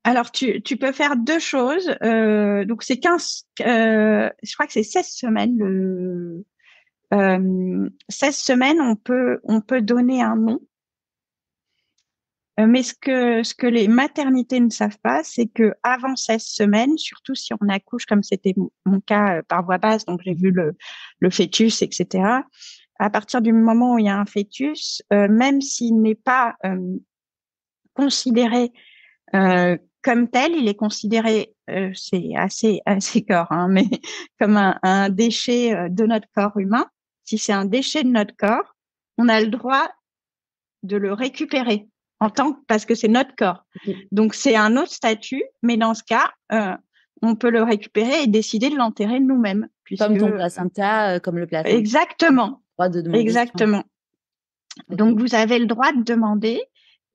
alors tu peux faire deux choses. Donc c'est 15, je crois que c'est 16 semaines 16 semaines, on peut donner un nom. Mais ce que les maternités ne savent pas, c'est que avant 16 semaines, surtout si on accouche comme c'était mon cas par voie basse, donc j'ai vu le fœtus, etc. À partir du moment où il y a un fœtus, même s'il n'est pas considéré comme tel, il est considéré, c'est assez corps, hein, mais comme un déchet de notre corps humain. Si c'est un déchet de notre corps, on a le droit de le récupérer parce que c'est notre corps. Okay. Donc c'est un autre statut, mais dans ce cas, on peut le récupérer et décider de l'enterrer nous-mêmes, Comme puisque ton placenta, comme le placenta, exactement, droit de demander. exactement. Okay. Donc vous avez le droit de demander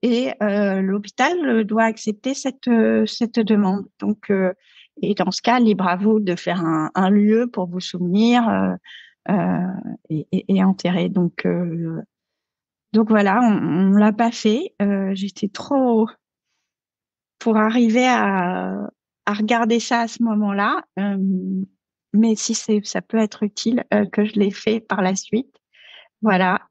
et l'hôpital doit accepter cette demande. Donc et dans ce cas, libre à vous de faire un lieu pour vous souvenir et enterrer. Donc voilà, on l'a pas fait. J'étais trop pour arriver à regarder ça à ce moment-là. Mais si ça peut être utile que je l'ai fait par la suite. Voilà.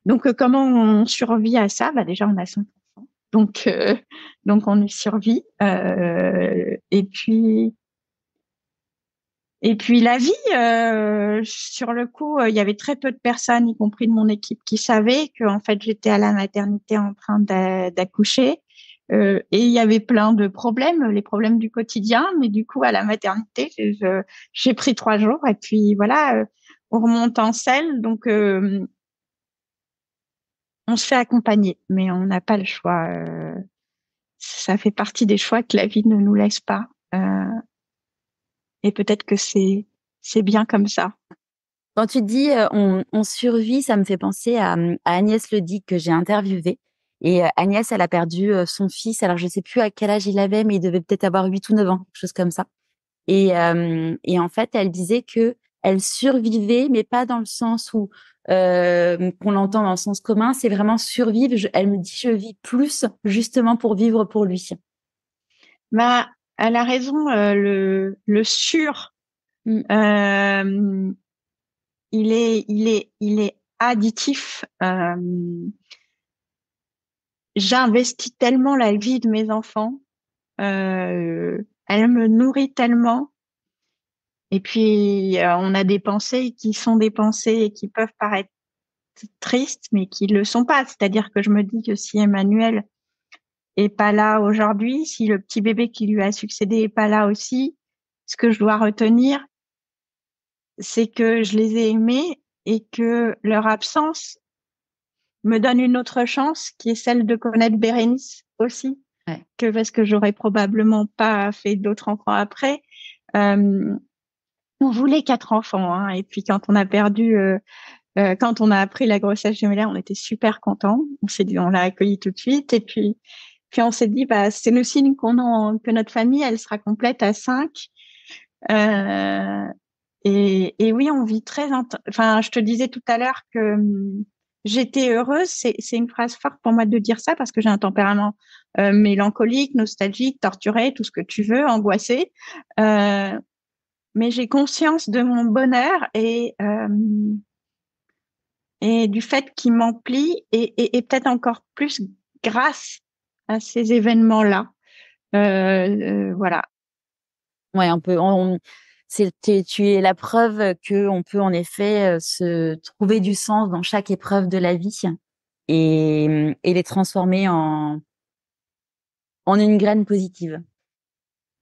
Donc comment on survit à ça? Bah déjà on a 5 enfants, donc on y survit. Et puis Et puis la vie, sur le coup, il y avait très peu de personnes, y compris de mon équipe, qui savaient que en fait j'étais à la maternité en train d'accoucher. Et il y avait plein de problèmes, les problèmes du quotidien. Mais du coup, à la maternité, j'ai pris 3 jours et puis voilà, on remonte en selle. Donc on se fait accompagner, mais on n'a pas le choix. Ça fait partie des choix que la vie ne nous laisse pas. Euh, et peut-être que c'est bien comme ça. Quand tu dis on survit, ça me fait penser à Agnès Ledic que j'ai interviewée. Et Agnès, elle a perdu son fils. Alors, je sais plus à quel âge il avait, mais il devait peut-être avoir 8 ou 9 ans, quelque chose comme ça. Et en fait, elle disait que elle survivait, mais pas dans le sens où qu'on l'entend dans le sens commun. C'est vraiment survivre. Elle me dit, je vis plus justement pour vivre pour lui. Bah, elle a raison, le sur, Mm. il est additif. J'investis tellement la vie de mes enfants, elle me nourrit tellement. Et puis, on a des pensées qui sont des pensées et qui peuvent paraître tristes, mais qui le sont pas. C'est-à-dire que je me dis que si Emmanuel est pas là aujourd'hui, si le petit bébé qui lui a succédé est pas là aussi, ce que je dois retenir, c'est que je les ai aimés et que leur absence me donne une autre chance, qui est celle de connaître Bérénice aussi, Ouais. que parce que j'aurais probablement pas fait d'autres enfants après. Euh, on voulait 4 enfants, hein, et puis quand on a perdu, quand on a appris la grossesse gémellaire, on était super contents. On s'est dit, on l'a accueilli tout de suite, et puis on s'est dit, bah c'est le signe que notre famille, elle sera complète à 5. Euh, et oui, on vit enfin, je te disais tout à l'heure que j'étais heureuse. C'est une phrase forte pour moi de dire ça parce que j'ai un tempérament mélancolique, nostalgique, torturé, tout ce que tu veux, angoissé. Euh, mais j'ai conscience de mon bonheur et du fait qu'il m'emplit et peut-être encore plus grâce à ces événements-là. Voilà. Ouais, tu es la preuve que on peut en effet se trouver du sens dans chaque épreuve de la vie et les transformer en une graine positive.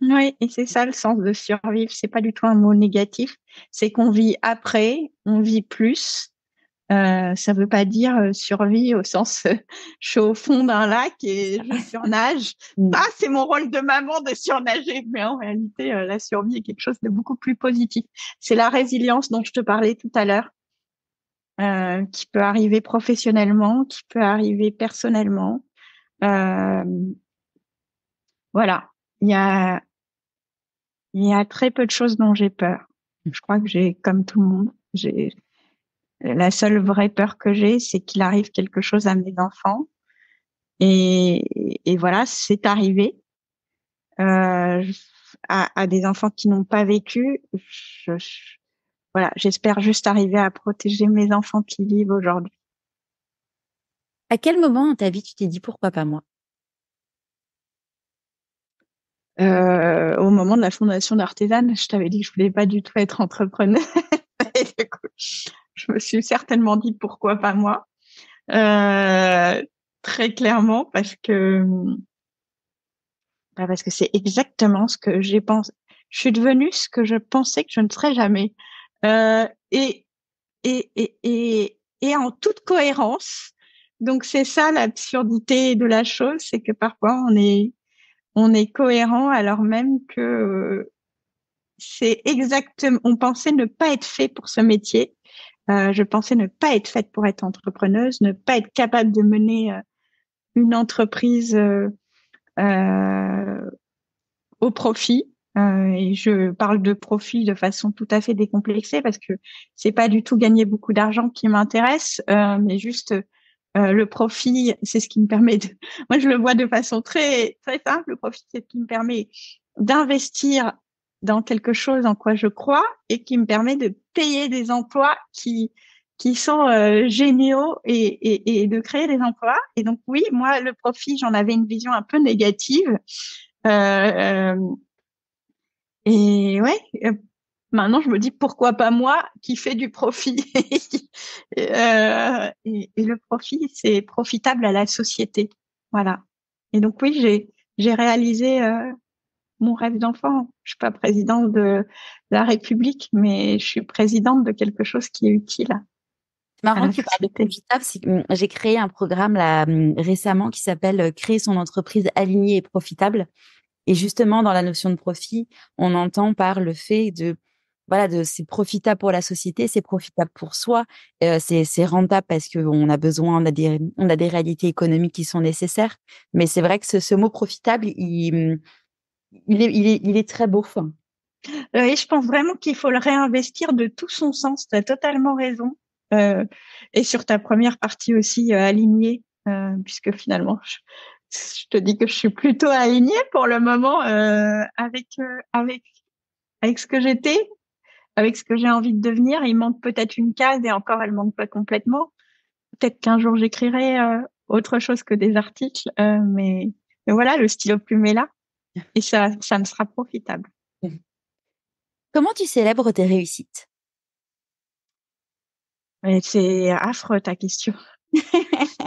Oui, et c'est ça le sens de survivre. C'est pas du tout un mot négatif. C'est qu'on vit après, on vit plus. Ça veut pas dire survie au sens je suis au fond d'un lac et je surnage. Ah, c'est mon rôle de maman de surnager. Mais en réalité, la survie est quelque chose de beaucoup plus positif. C'est la résilience dont je te parlais tout à l'heure, qui peut arriver professionnellement, qui peut arriver personnellement. Euh, voilà. Il y a Il y a très peu de choses dont j'ai peur. Je crois que comme tout le monde, la seule vraie peur que j'ai, c'est qu'il arrive quelque chose à mes enfants. Et voilà, c'est arrivé euh, à des enfants qui n'ont pas vécu. Voilà, j'espère juste arriver à protéger mes enfants qui vivent aujourd'hui. À quel moment dans ta vie tu t'es dit pourquoi pas moi? Au moment de la fondation d'Artisan, je t'avais dit que je voulais pas du tout être entrepreneur. Et du coup, je me suis certainement dit pourquoi pas moi. Euh, Très clairement parce que c'est exactement ce que j'ai pensé. Je suis devenue ce que je pensais que je ne serais jamais. Euh, et, et en toute cohérence. Donc c'est ça l'absurdité de la chose, c'est que parfois on est cohérent alors même que c'est exactement, on pensait ne pas être fait pour ce métier. Je pensais ne pas être faite pour être entrepreneuse, ne pas être capable de mener une entreprise euh, au profit. Et je parle de profit de façon tout à fait décomplexée parce que c'est pas du tout gagner beaucoup d'argent qui m'intéresse, mais juste le profit, c'est ce qui me permet de. Moi, je le vois de façon très très simple. Le profit, c'est ce qui me permet d'investir dans quelque chose en quoi je crois et qui me permet de payer des emplois qui sont géniaux et de créer des emplois. Et donc oui, moi, le profit, j'en avais une vision un peu négative. Euh, et ouais, Maintenant, je me dis pourquoi pas moi qui fais du profit. Et le profit, c'est profitable à la société. Voilà. Et donc oui, j'ai réalisé mon rêve d'enfant. Je suis pas présidente de la République, mais je suis présidente de quelque chose qui est utile C'est à marrant la que tu parles de société. profitable. J'ai créé un programme là récemment qui s'appelle Créer son entreprise alignée et profitable. Et justement, dans la notion de profit, on entend par le fait de, voilà, c'est profitable pour la société, c'est profitable pour soi, c'est rentable parce qu'on a besoin, on a des réalités économiques qui sont nécessaires. Mais c'est vrai que ce mot profitable, il est très beau. Fin. Et je pense vraiment qu'il faut le réinvestir de tout son sens. Tu as totalement raison. Et sur ta première partie aussi, alignée, puisque finalement, je te dis que je suis plutôt alignée pour le moment avec ce que j'étais, avec ce que j'ai envie de devenir. Il manque peut-être une case et encore, elle manque pas complètement. Peut-être qu'un jour, j'écrirai autre chose que des articles, mais voilà, le stylo plume est là et ça me sera profitable. Comment tu célèbres tes réussites? Et c'est affreux ta question.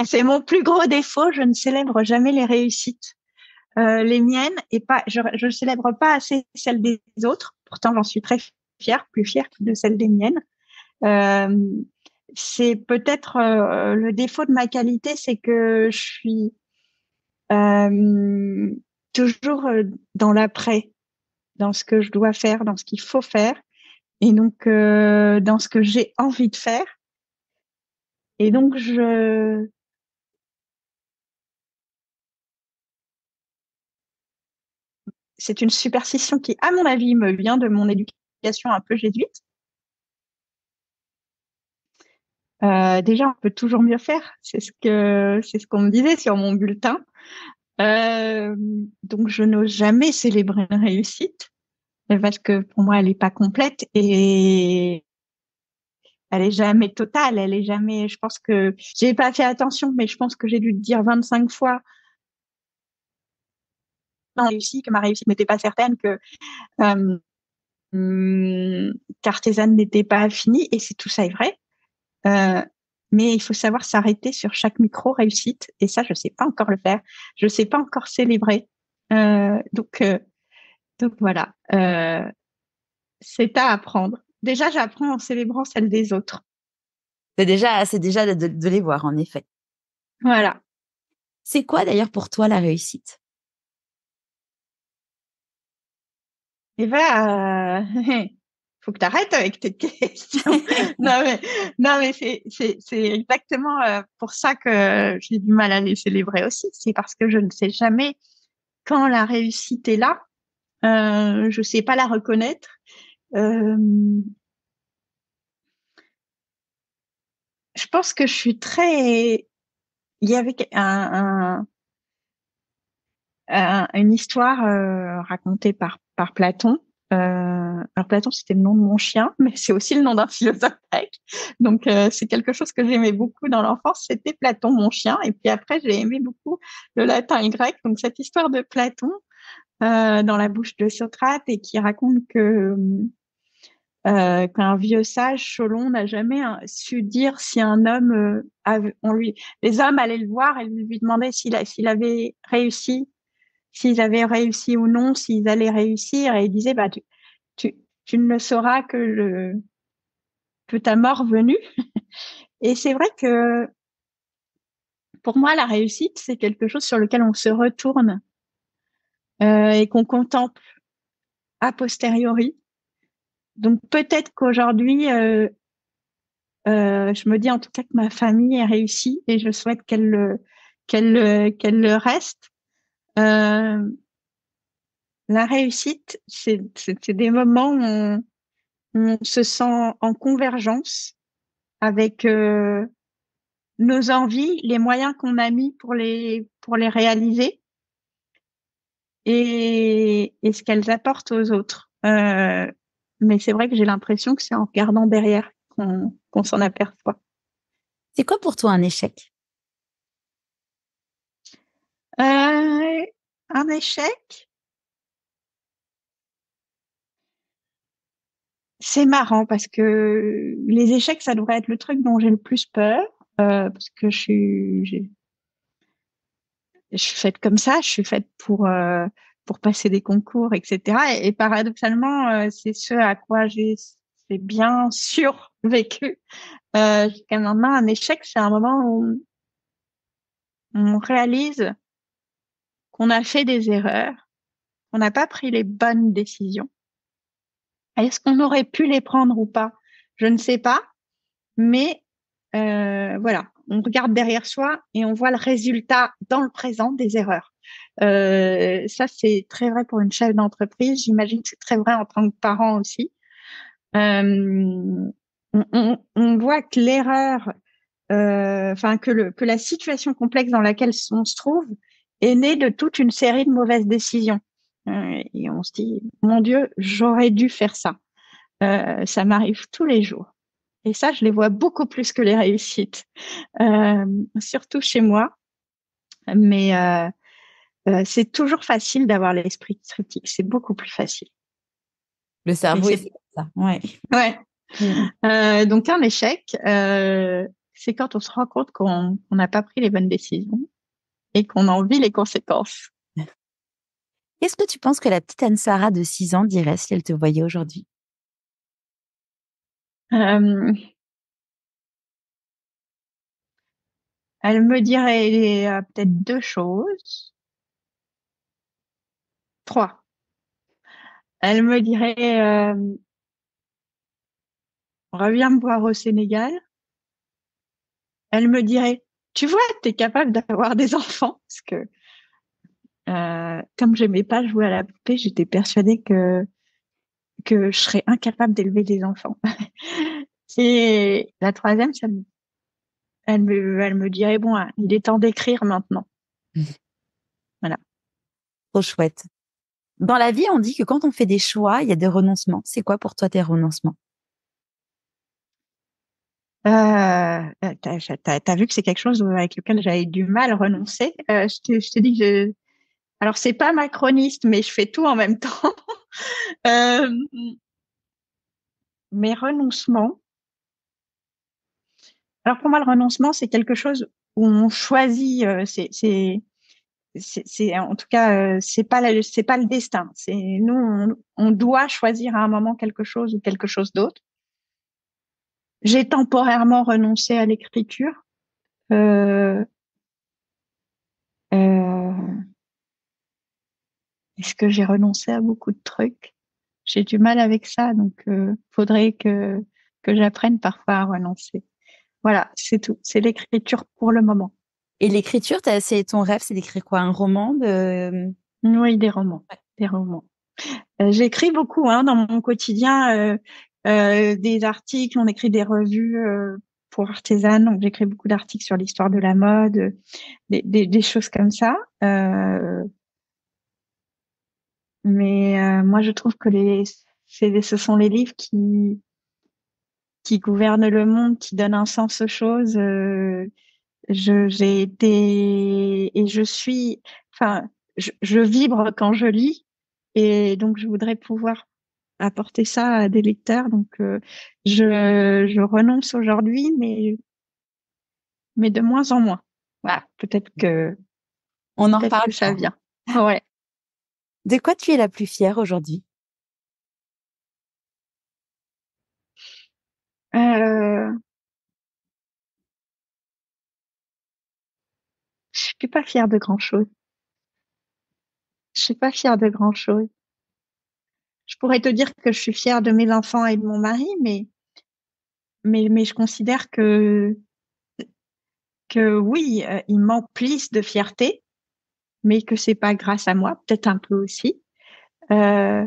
C'est mon plus gros défaut, je ne célèbre jamais les réussites. Les miennes et pas, je célèbre pas assez celles des autres. Pourtant, j'en suis très fière, plus fière de celles des miennes. Euh, c'est peut-être le défaut de ma qualité, c'est que je suis euh, toujours dans l'après, dans ce que je dois faire, dans ce qu'il faut faire, et donc dans ce que j'ai envie de faire. Et donc c'est une superstition qui, à mon avis, me vient de mon éducation un peu jésuite. Déjà, on peut toujours mieux faire. C'est ce qu'on me disait sur mon bulletin. Euh, donc, je n'ose jamais célébrer une réussite parce que pour moi, elle n'est pas complète et elle est jamais totale. Elle est jamais. Je pense que j'ai pas fait attention, mais je pense que j'ai dû te dire 25 fois non réussi que ma réussite n'était pas certaine, que euh, qu'artisane n'était pas finie et c'est tout ça est vrai. Euh, mais il faut savoir s'arrêter sur chaque micro-réussite. Et ça, je sais pas encore le faire. Je sais pas encore célébrer. Euh, donc, euh, donc voilà, c'est à apprendre. Déjà, j'apprends en célébrant celle des autres. C'est déjà de les voir, en effet. Voilà. C'est quoi d'ailleurs pour toi la réussite? Et voilà, faut que tu arrêtes avec tes questions. Non, mais, non, mais c'est exactement pour ça que j'ai du mal à les célébrer aussi. C'est parce que je ne sais jamais quand la réussite est là. Je sais pas la reconnaître. Euh, je pense que je suis très. Il y avait une histoire racontée par Platon. Alors Platon, c'était le nom de mon chien, mais c'est aussi le nom d'un philosophe grec. Donc c'est quelque chose que j'aimais beaucoup dans l'enfance. C'était Platon, mon chien. Et puis après, j'ai aimé beaucoup le latin et le grec. Donc cette histoire de Platon dans la bouche de Socrate et qui raconte que qu'un vieux sage, Solon, n'a jamais su dire si un homme, les hommes allaient le voir et lui demandaient s'il avait réussi, s'ils avaient réussi ou non, s'ils allaient réussir, et il disait, bah, tu ne le sauras que ta mort venue. Et c'est vrai que pour moi, la réussite, c'est quelque chose sur lequel on se retourne et qu'on contemple a posteriori. Donc peut-être qu'aujourd'hui, je me dis en tout cas que ma famille est réussie et je souhaite qu'elle le reste. Euh, la réussite, c'est des moments où on se sent en convergence avec nos envies, les moyens qu'on a mis pour les réaliser et ce qu'elles apportent aux autres. Mais c'est vrai que j'ai l'impression que c'est en regardant derrière qu'on s'en aperçoit. C'est quoi pour toi un échec? Un échec, c'est marrant parce que les échecs, ça devrait être le truc dont j'ai le plus peur, parce que je suis faite comme ça, je suis faite pour passer des concours, etc. Et paradoxalement, c'est ce à quoi c'est bien survécu. Jusqu'à maintenant, un échec, c'est un moment où on réalise qu'on a fait des erreurs, qu'on n'a pas pris les bonnes décisions. Est-ce qu'on aurait pu les prendre ou pas? Je ne sais pas, mais voilà, on regarde derrière soi et on voit le résultat dans le présent des erreurs. Ça, c'est très vrai pour une chef d'entreprise. J'imagine que c'est très vrai en tant que parent aussi. On voit que l'erreur, enfin que la situation complexe dans laquelle on se trouve est née de toute une série de mauvaises décisions. Et on se dit, mon Dieu, j'aurais dû faire ça. Ça m'arrive tous les jours. Et ça, je les vois beaucoup plus que les réussites, surtout chez moi. Mais c'est toujours facile d'avoir l'esprit critique. C'est beaucoup plus facile. Le Mais cerveau est c'est fait comme ça. Ouais. ouais. Mm. Donc un échec, c'est quand on se rend compte qu'on n'a pas pris les bonnes décisions et qu'on en vit les conséquences. Qu'est-ce que tu penses que la petite Anne-Sara de 6 ans dirait si elle te voyait aujourd'hui? Euh, Elle me dirait peut-être deux choses, trois. Elle me dirait, reviens me voir au Sénégal. Elle me dirait, tu vois, tu es capable d'avoir des enfants. Parce que comme j'aimais pas jouer à la poupée, j'étais persuadée que je serais incapable d'élever des enfants. Et la troisième, elle me dirait, bon, hein, il est temps d'écrire maintenant. Voilà. Trop chouette. Dans la vie, on dit que quand on fait des choix, il y a des renoncements. C'est quoi pour toi tes renoncements? T'as vu que c'est quelque chose avec lequel j'avais du mal à renoncer. Je te dis que alors c'est pas macroniste, mais je fais tout en même temps. Euh, Mes renoncements. Alors pour moi, le renoncement, c'est quelque chose où on choisit. En tout cas, c'est pas le destin. C'est nous, on doit choisir à un moment quelque chose ou quelque chose d'autre. J'ai temporairement renoncé à l'écriture. Euh, euh, Est-ce que j'ai renoncé à beaucoup de trucs? J'ai du mal avec ça, donc faudrait que j'apprenne parfois à renoncer. Voilà, c'est tout. C'est l'écriture pour le moment. Et l'écriture, c'est ton rêve, c'est d'écrire quoi? Un roman de... Oui, des romans, des romans. J'écris beaucoup hein, dans mon quotidien, des articles, on écrit des revues pour artisanes, donc j'écris beaucoup d'articles sur l'histoire de la mode, des choses comme ça. Mais moi, je trouve que ce sont les livres qui gouvernent le monde, qui donnent un sens aux choses. J'ai été et je suis, enfin, je vibre quand je lis et donc je voudrais pouvoir apporter ça à des lecteurs. Donc je renonce aujourd'hui, mais de moins en moins. Voilà, On en peut-être que ça reparlera. vient. Ouais. De quoi tu es la plus fière aujourd'hui? Euh, je suis pas fière de grand-chose. Je suis pas fière de grand-chose. Je pourrais te dire que je suis fière de mes enfants et de mon mari, mais je considère que oui, ils m'emplissent de fierté, mais que c'est pas grâce à moi, peut-être un peu aussi. Euh,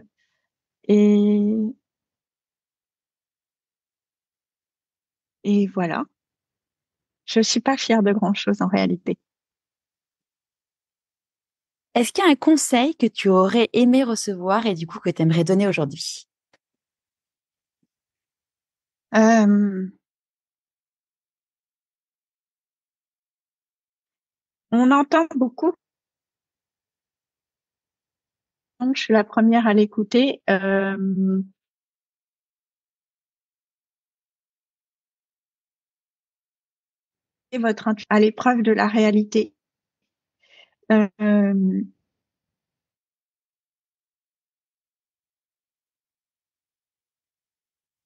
et, et voilà. Je suis pas fière de grand-chose en réalité. Est-ce qu'il y a un conseil que tu aurais aimé recevoir et du coup que tu aimerais donner aujourd'hui? Euh, on entend beaucoup, je suis la première à l'écouter. votre intuition à l'épreuve de la réalité.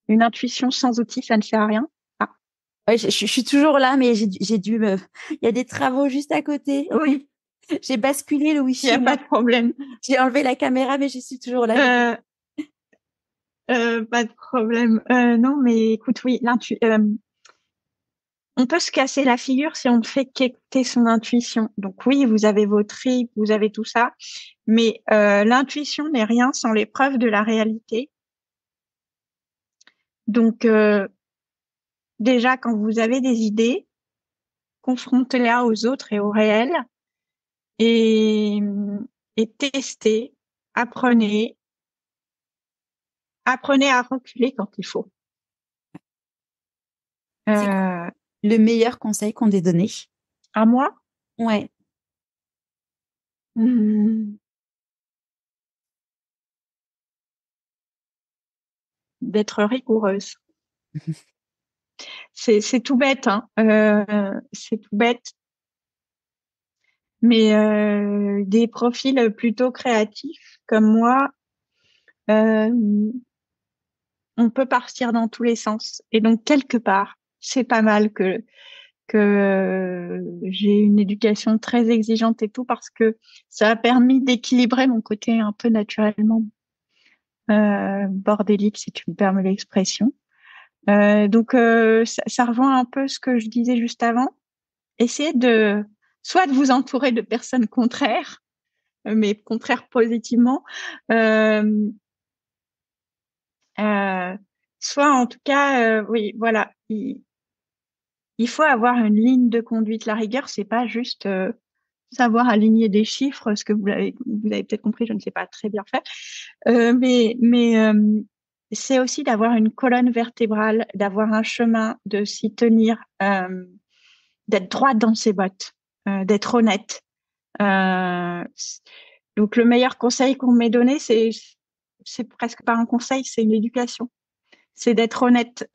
Une intuition sans outil, ça ne sert à rien. Ah. Ouais, je suis toujours là, mais j'ai dû me. Il y a des travaux juste à côté. Oui, J'ai basculé le il n'y wifi, a pas moi. de problème. J'ai enlevé la caméra, mais je suis toujours là. Pas de problème. Non, mais écoute, oui, on peut se casser la figure si on ne fait qu'écouter son intuition. Donc oui, vous avez vos tripes, vous avez tout ça, mais l'intuition n'est rien sans l'épreuve de la réalité. Donc déjà, quand vous avez des idées, confrontez-les aux autres et au réel et, et testez, apprenez, apprenez à reculer quand il faut. C'est quoi le meilleur conseil qu'on t'ait donné? À moi, Ouais. d'être rigoureuse. C'est tout bête, hein. C'est tout bête, mais des profils plutôt créatifs comme moi, euh, on peut partir dans tous les sens. Et donc quelque part, c'est pas mal que j'ai une éducation très exigeante et tout parce que ça a permis d'équilibrer mon côté un peu naturellement bordélique, si tu me permets l'expression. Donc ça rejoint un peu ce que je disais juste avant. Essayez de soit de vous entourer de personnes contraires, mais contraires positivement, euh, euh, soit en tout cas, oui, voilà, il faut avoir une ligne de conduite. La rigueur, c'est pas juste savoir aligner des chiffres, ce que vous avez peut-être compris, je ne sais pas très bien fait, mais c'est aussi d'avoir une colonne vertébrale, d'avoir un chemin, de s'y tenir, d'être droite dans ses bottes, d'être honnête. Euh, donc le meilleur conseil qu'on m'ait donné, c'est presque pas un conseil, c'est une éducation. C'est d'être honnête,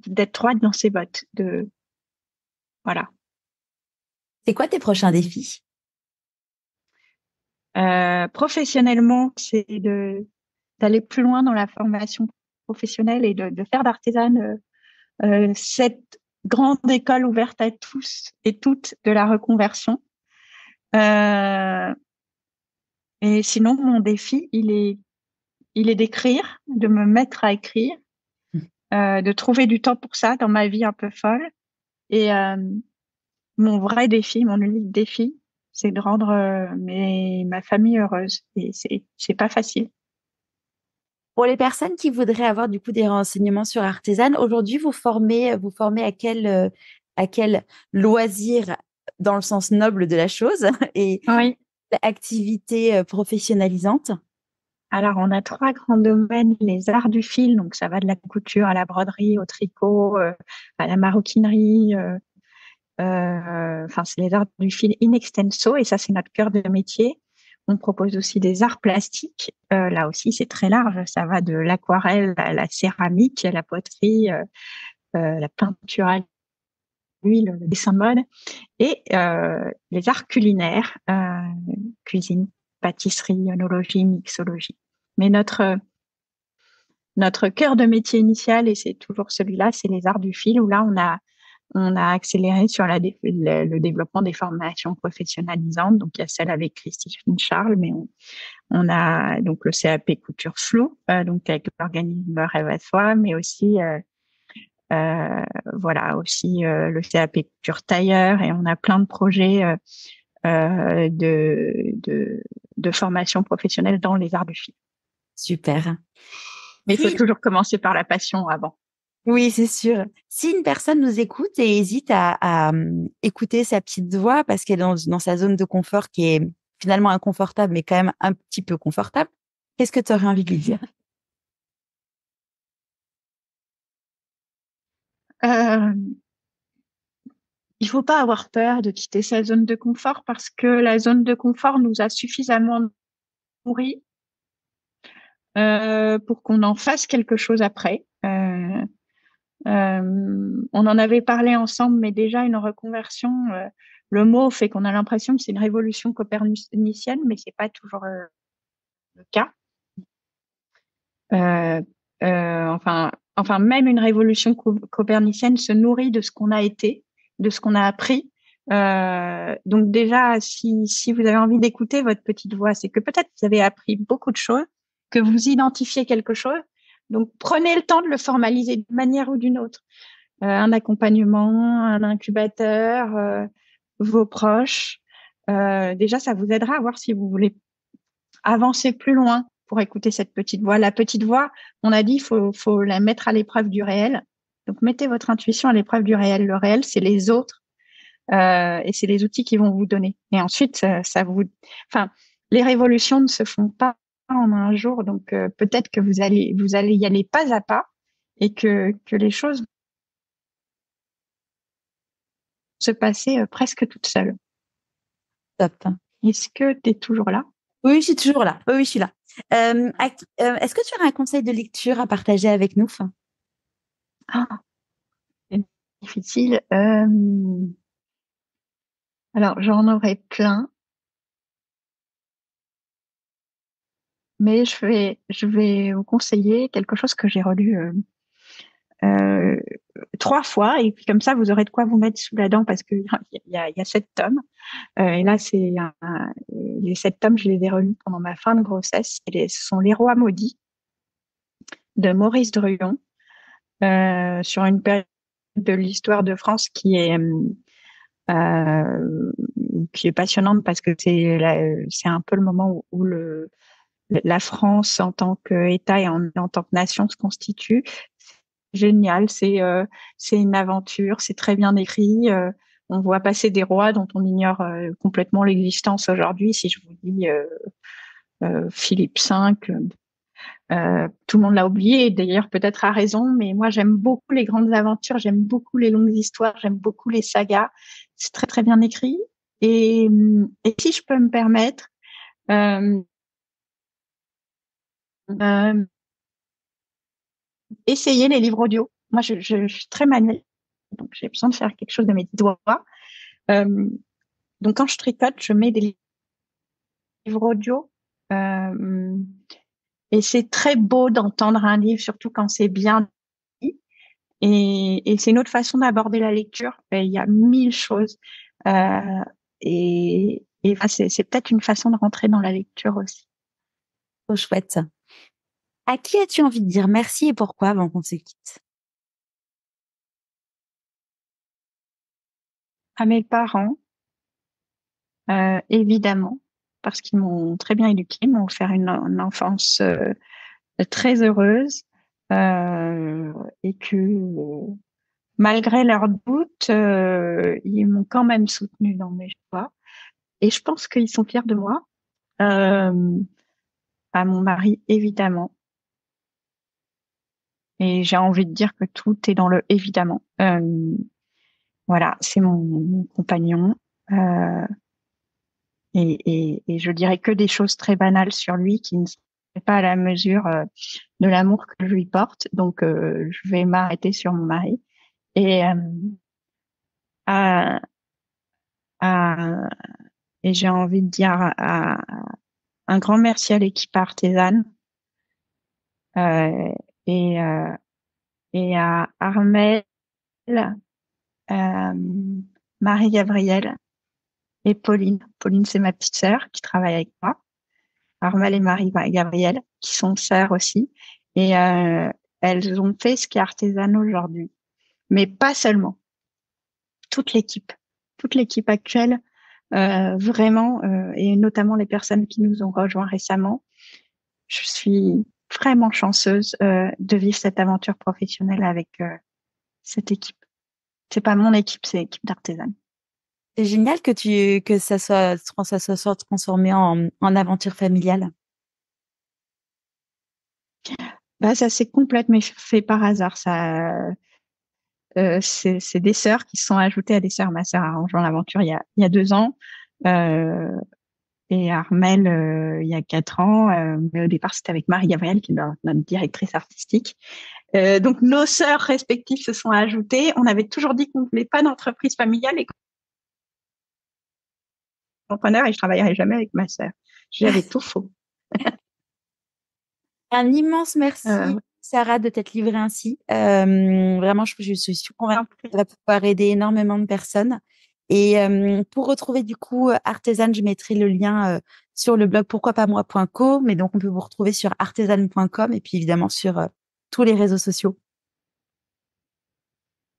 d'être droite dans ses bottes. Voilà. C'est quoi tes prochains défis? Professionnellement, c'est d'aller plus loin dans la formation professionnelle et de faire d'Artisan cette grande école ouverte à tous et toutes de la reconversion. Euh, et sinon, mon défi, il est d'écrire, de me mettre à écrire, de trouver du temps pour ça dans ma vie un peu folle. Et mon vrai défi, mon unique défi, c'est de rendre ma famille heureuse. Et c'est pas facile. Pour les personnes qui voudraient avoir du coup des renseignements sur Artisan, aujourd'hui vous formez à quel loisir dans le sens noble de la chose et Oui. activité professionnalisante? Alors, on a trois grands domaines, les arts du fil, donc ça va de la couture à la broderie, au tricot, à la maroquinerie. Enfin, c'est les arts du fil in extenso, et ça, c'est notre cœur de métier. On propose aussi des arts plastiques. Là aussi, c'est très large. Ça va de l'aquarelle à la céramique, à la poterie, la peinture à l'huile, le dessin de mode, et les arts culinaires, cuisine, pâtisserie, œnologie, mixologie. Mais notre cœur de métier initial, et c'est toujours celui-là, c'est les arts du fil, où là, on a accéléré sur le développement des formations professionnalisantes. Donc, il y a celle avec Christine Charles, mais on a donc le CAP Couture Floue, donc avec l'organisme Rêve à Soi, mais aussi, voilà, aussi le CAP Couture Tailleur, et on a plein de projets de formation professionnelle dans les arts du fil. Super. Mais il faut toujours commencer par la passion avant. Oui, c'est sûr. Si une personne nous écoute et hésite à écouter sa petite voix parce qu'elle est dans sa zone de confort qui est finalement inconfortable, mais quand même un petit peu confortable, qu'est-ce que tu aurais envie de lui dire? Euh, il faut pas avoir peur de quitter sa zone de confort parce que la zone de confort nous a suffisamment nourris pour qu'on en fasse quelque chose après. On en avait parlé ensemble, mais déjà une reconversion, le mot fait qu'on a l'impression que c'est une révolution copernicienne, mais c'est pas toujours le cas. Euh, enfin, même une révolution copernicienne se nourrit de ce qu'on a été, de ce qu'on a appris. Donc déjà, si vous avez envie d'écouter votre petite voix, c'est que peut-être vous avez appris beaucoup de choses, que vous identifiez quelque chose. Donc prenez le temps de le formaliser d'une manière ou d'une autre. Un accompagnement, un incubateur, vos proches. Déjà, ça vous aidera à voir si vous voulez avancer plus loin pour écouter cette petite voix. La petite voix, on a dit, faut la mettre à l'épreuve du réel. Donc, mettez votre intuition à l'épreuve du réel. Le réel, c'est les autres et c'est les outils qu'ils vont vous donner. Et ensuite, enfin, les révolutions ne se font pas en un jour. Donc, peut-être que vous allez y aller pas à pas et que les choses vont se passer presque toutes seules. Top. Est-ce que tu es toujours là? Oui, je suis toujours là. Oui, je suis là. Est-ce que tu aurais un conseil de lecture à partager avec nous? Ah, c'est difficile. Alors, j'en aurais plein, mais je vais vous conseiller quelque chose que j'ai relu euh, 3 fois, et puis comme ça, vous aurez de quoi vous mettre sous la dent parce que il y a 7 tomes. Et là, les 7 tomes, je les ai relus pendant ma fin de grossesse. Ce sont Les Rois maudits de Maurice Druon, sur une période de l'histoire de France euh, qui est passionnante parce que c'est un peu le moment où la France en tant qu'État et en tant que nation se constitue. C'est génial, c'est une aventure, c'est très bien écrit. On voit passer des rois dont on ignore complètement l'existence aujourd'hui. Si je vous dis Philippe V, tout le monde l'a oublié, d'ailleurs peut-être à raison, mais moi j'aime beaucoup les grandes aventures, j'aime beaucoup les longues histoires, j'aime beaucoup les sagas. C'est très très bien écrit. Et si je peux me permettre, euh, euh, essayez les livres audio. Moi je suis très manuelle, donc j'ai besoin de faire quelque chose de mes doigts. Euh, donc quand je tricote, je mets des livres audio. Euh, et c'est très beau d'entendre un livre, surtout quand c'est bien dit. Et c'est une autre façon d'aborder la lecture. Et il y a 1000 choses. Euh, et enfin, c'est peut-être une façon de rentrer dans la lecture aussi. Trop chouette. À qui as-tu envie de dire merci et pourquoi avant qu'on se quitte? À mes parents, évidemment, parce qu'ils m'ont très bien éduquée, m'ont offert une enfance très heureuse, et que malgré leurs doutes, ils m'ont quand même soutenue dans mes choix. Et je pense qu'ils sont fiers de moi. Euh, à mon mari, évidemment. Et j'ai envie de dire que tout est dans le évidemment. Voilà, c'est mon compagnon. Euh, et je dirais que des choses très banales sur lui qui ne sont pas à la mesure de l'amour que je lui porte. Donc, je vais m'arrêter sur mon mari. Et, à, à, et j'ai envie de dire un grand merci à l'équipe artisane, euh, et, euh, et à Armel, euh, Marie-Gabrielle et Pauline. Pauline, c'est ma petite sœur qui travaille avec moi. Armel et Marie-Gabrielle, qui sont sœurs aussi. Et elles ont fait ce qui est artisanal aujourd'hui. Mais pas seulement. Toute l'équipe. Toute l'équipe actuelle, vraiment, et notamment les personnes qui nous ont rejoints récemment. Je suis vraiment chanceuse de vivre cette aventure professionnelle avec cette équipe. C'est pas mon équipe, c'est l'équipe d'artisanes. C'est génial que ça soit transformé en aventure familiale. Bah, ça s'est complètement fait par hasard. C'est des sœurs qui se sont ajoutées à des sœurs. Ma sœur a rejoint l'aventure il y a 2 ans. Euh, et Armel il y a 4 ans. Mais au départ, c'était avec Marie-Gabrielle, qui est notre directrice artistique. Donc, nos sœurs respectives se sont ajoutées. On avait toujours dit qu'on ne voulait pas d'entreprise familiale et qu'entrepreneur, et je travaillerai jamais avec ma sœur. J'avais tout faux. Un immense merci, Euh, Sarah, de t'être livrée ainsi. Vraiment, je suis convaincue que ça va pouvoir aider énormément de personnes. Et pour retrouver du coup Artesane, je mettrai le lien sur le blog pourquoipasmoi.co, mais donc on peut vous retrouver sur artesane.com et puis évidemment sur tous les réseaux sociaux.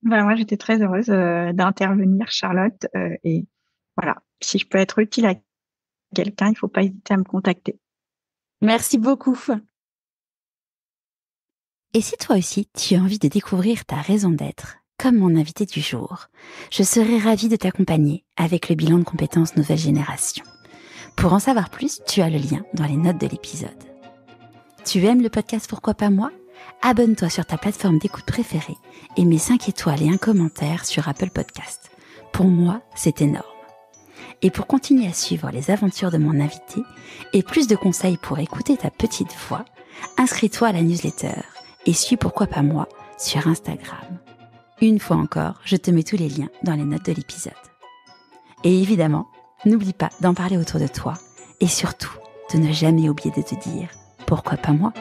moi, j'étais très heureuse d'intervenir, Charlotte. Et voilà, si je peux être utile à quelqu'un, il faut pas hésiter à me contacter. Merci beaucoup. Et si toi aussi, tu as envie de découvrir ta raison d'être, comme mon invité du jour, je serai ravie de t'accompagner avec le bilan de compétences nouvelle génération. Pour en savoir plus, tu as le lien dans les notes de l'épisode. Tu aimes le podcast Pourquoi pas moi ? Abonne-toi sur ta plateforme d'écoute préférée et mets 5 étoiles et un commentaire sur Apple Podcast. Pour moi, c'est énorme. Et pour continuer à suivre les aventures de mon invité et plus de conseils pour écouter ta petite voix, inscris-toi à la newsletter et suis Pourquoi pas moi sur Instagram. Une fois encore, je te mets tous les liens dans les notes de l'épisode. Et évidemment, n'oublie pas d'en parler autour de toi et surtout de ne jamais oublier de te dire « Pourquoi pas moi ?»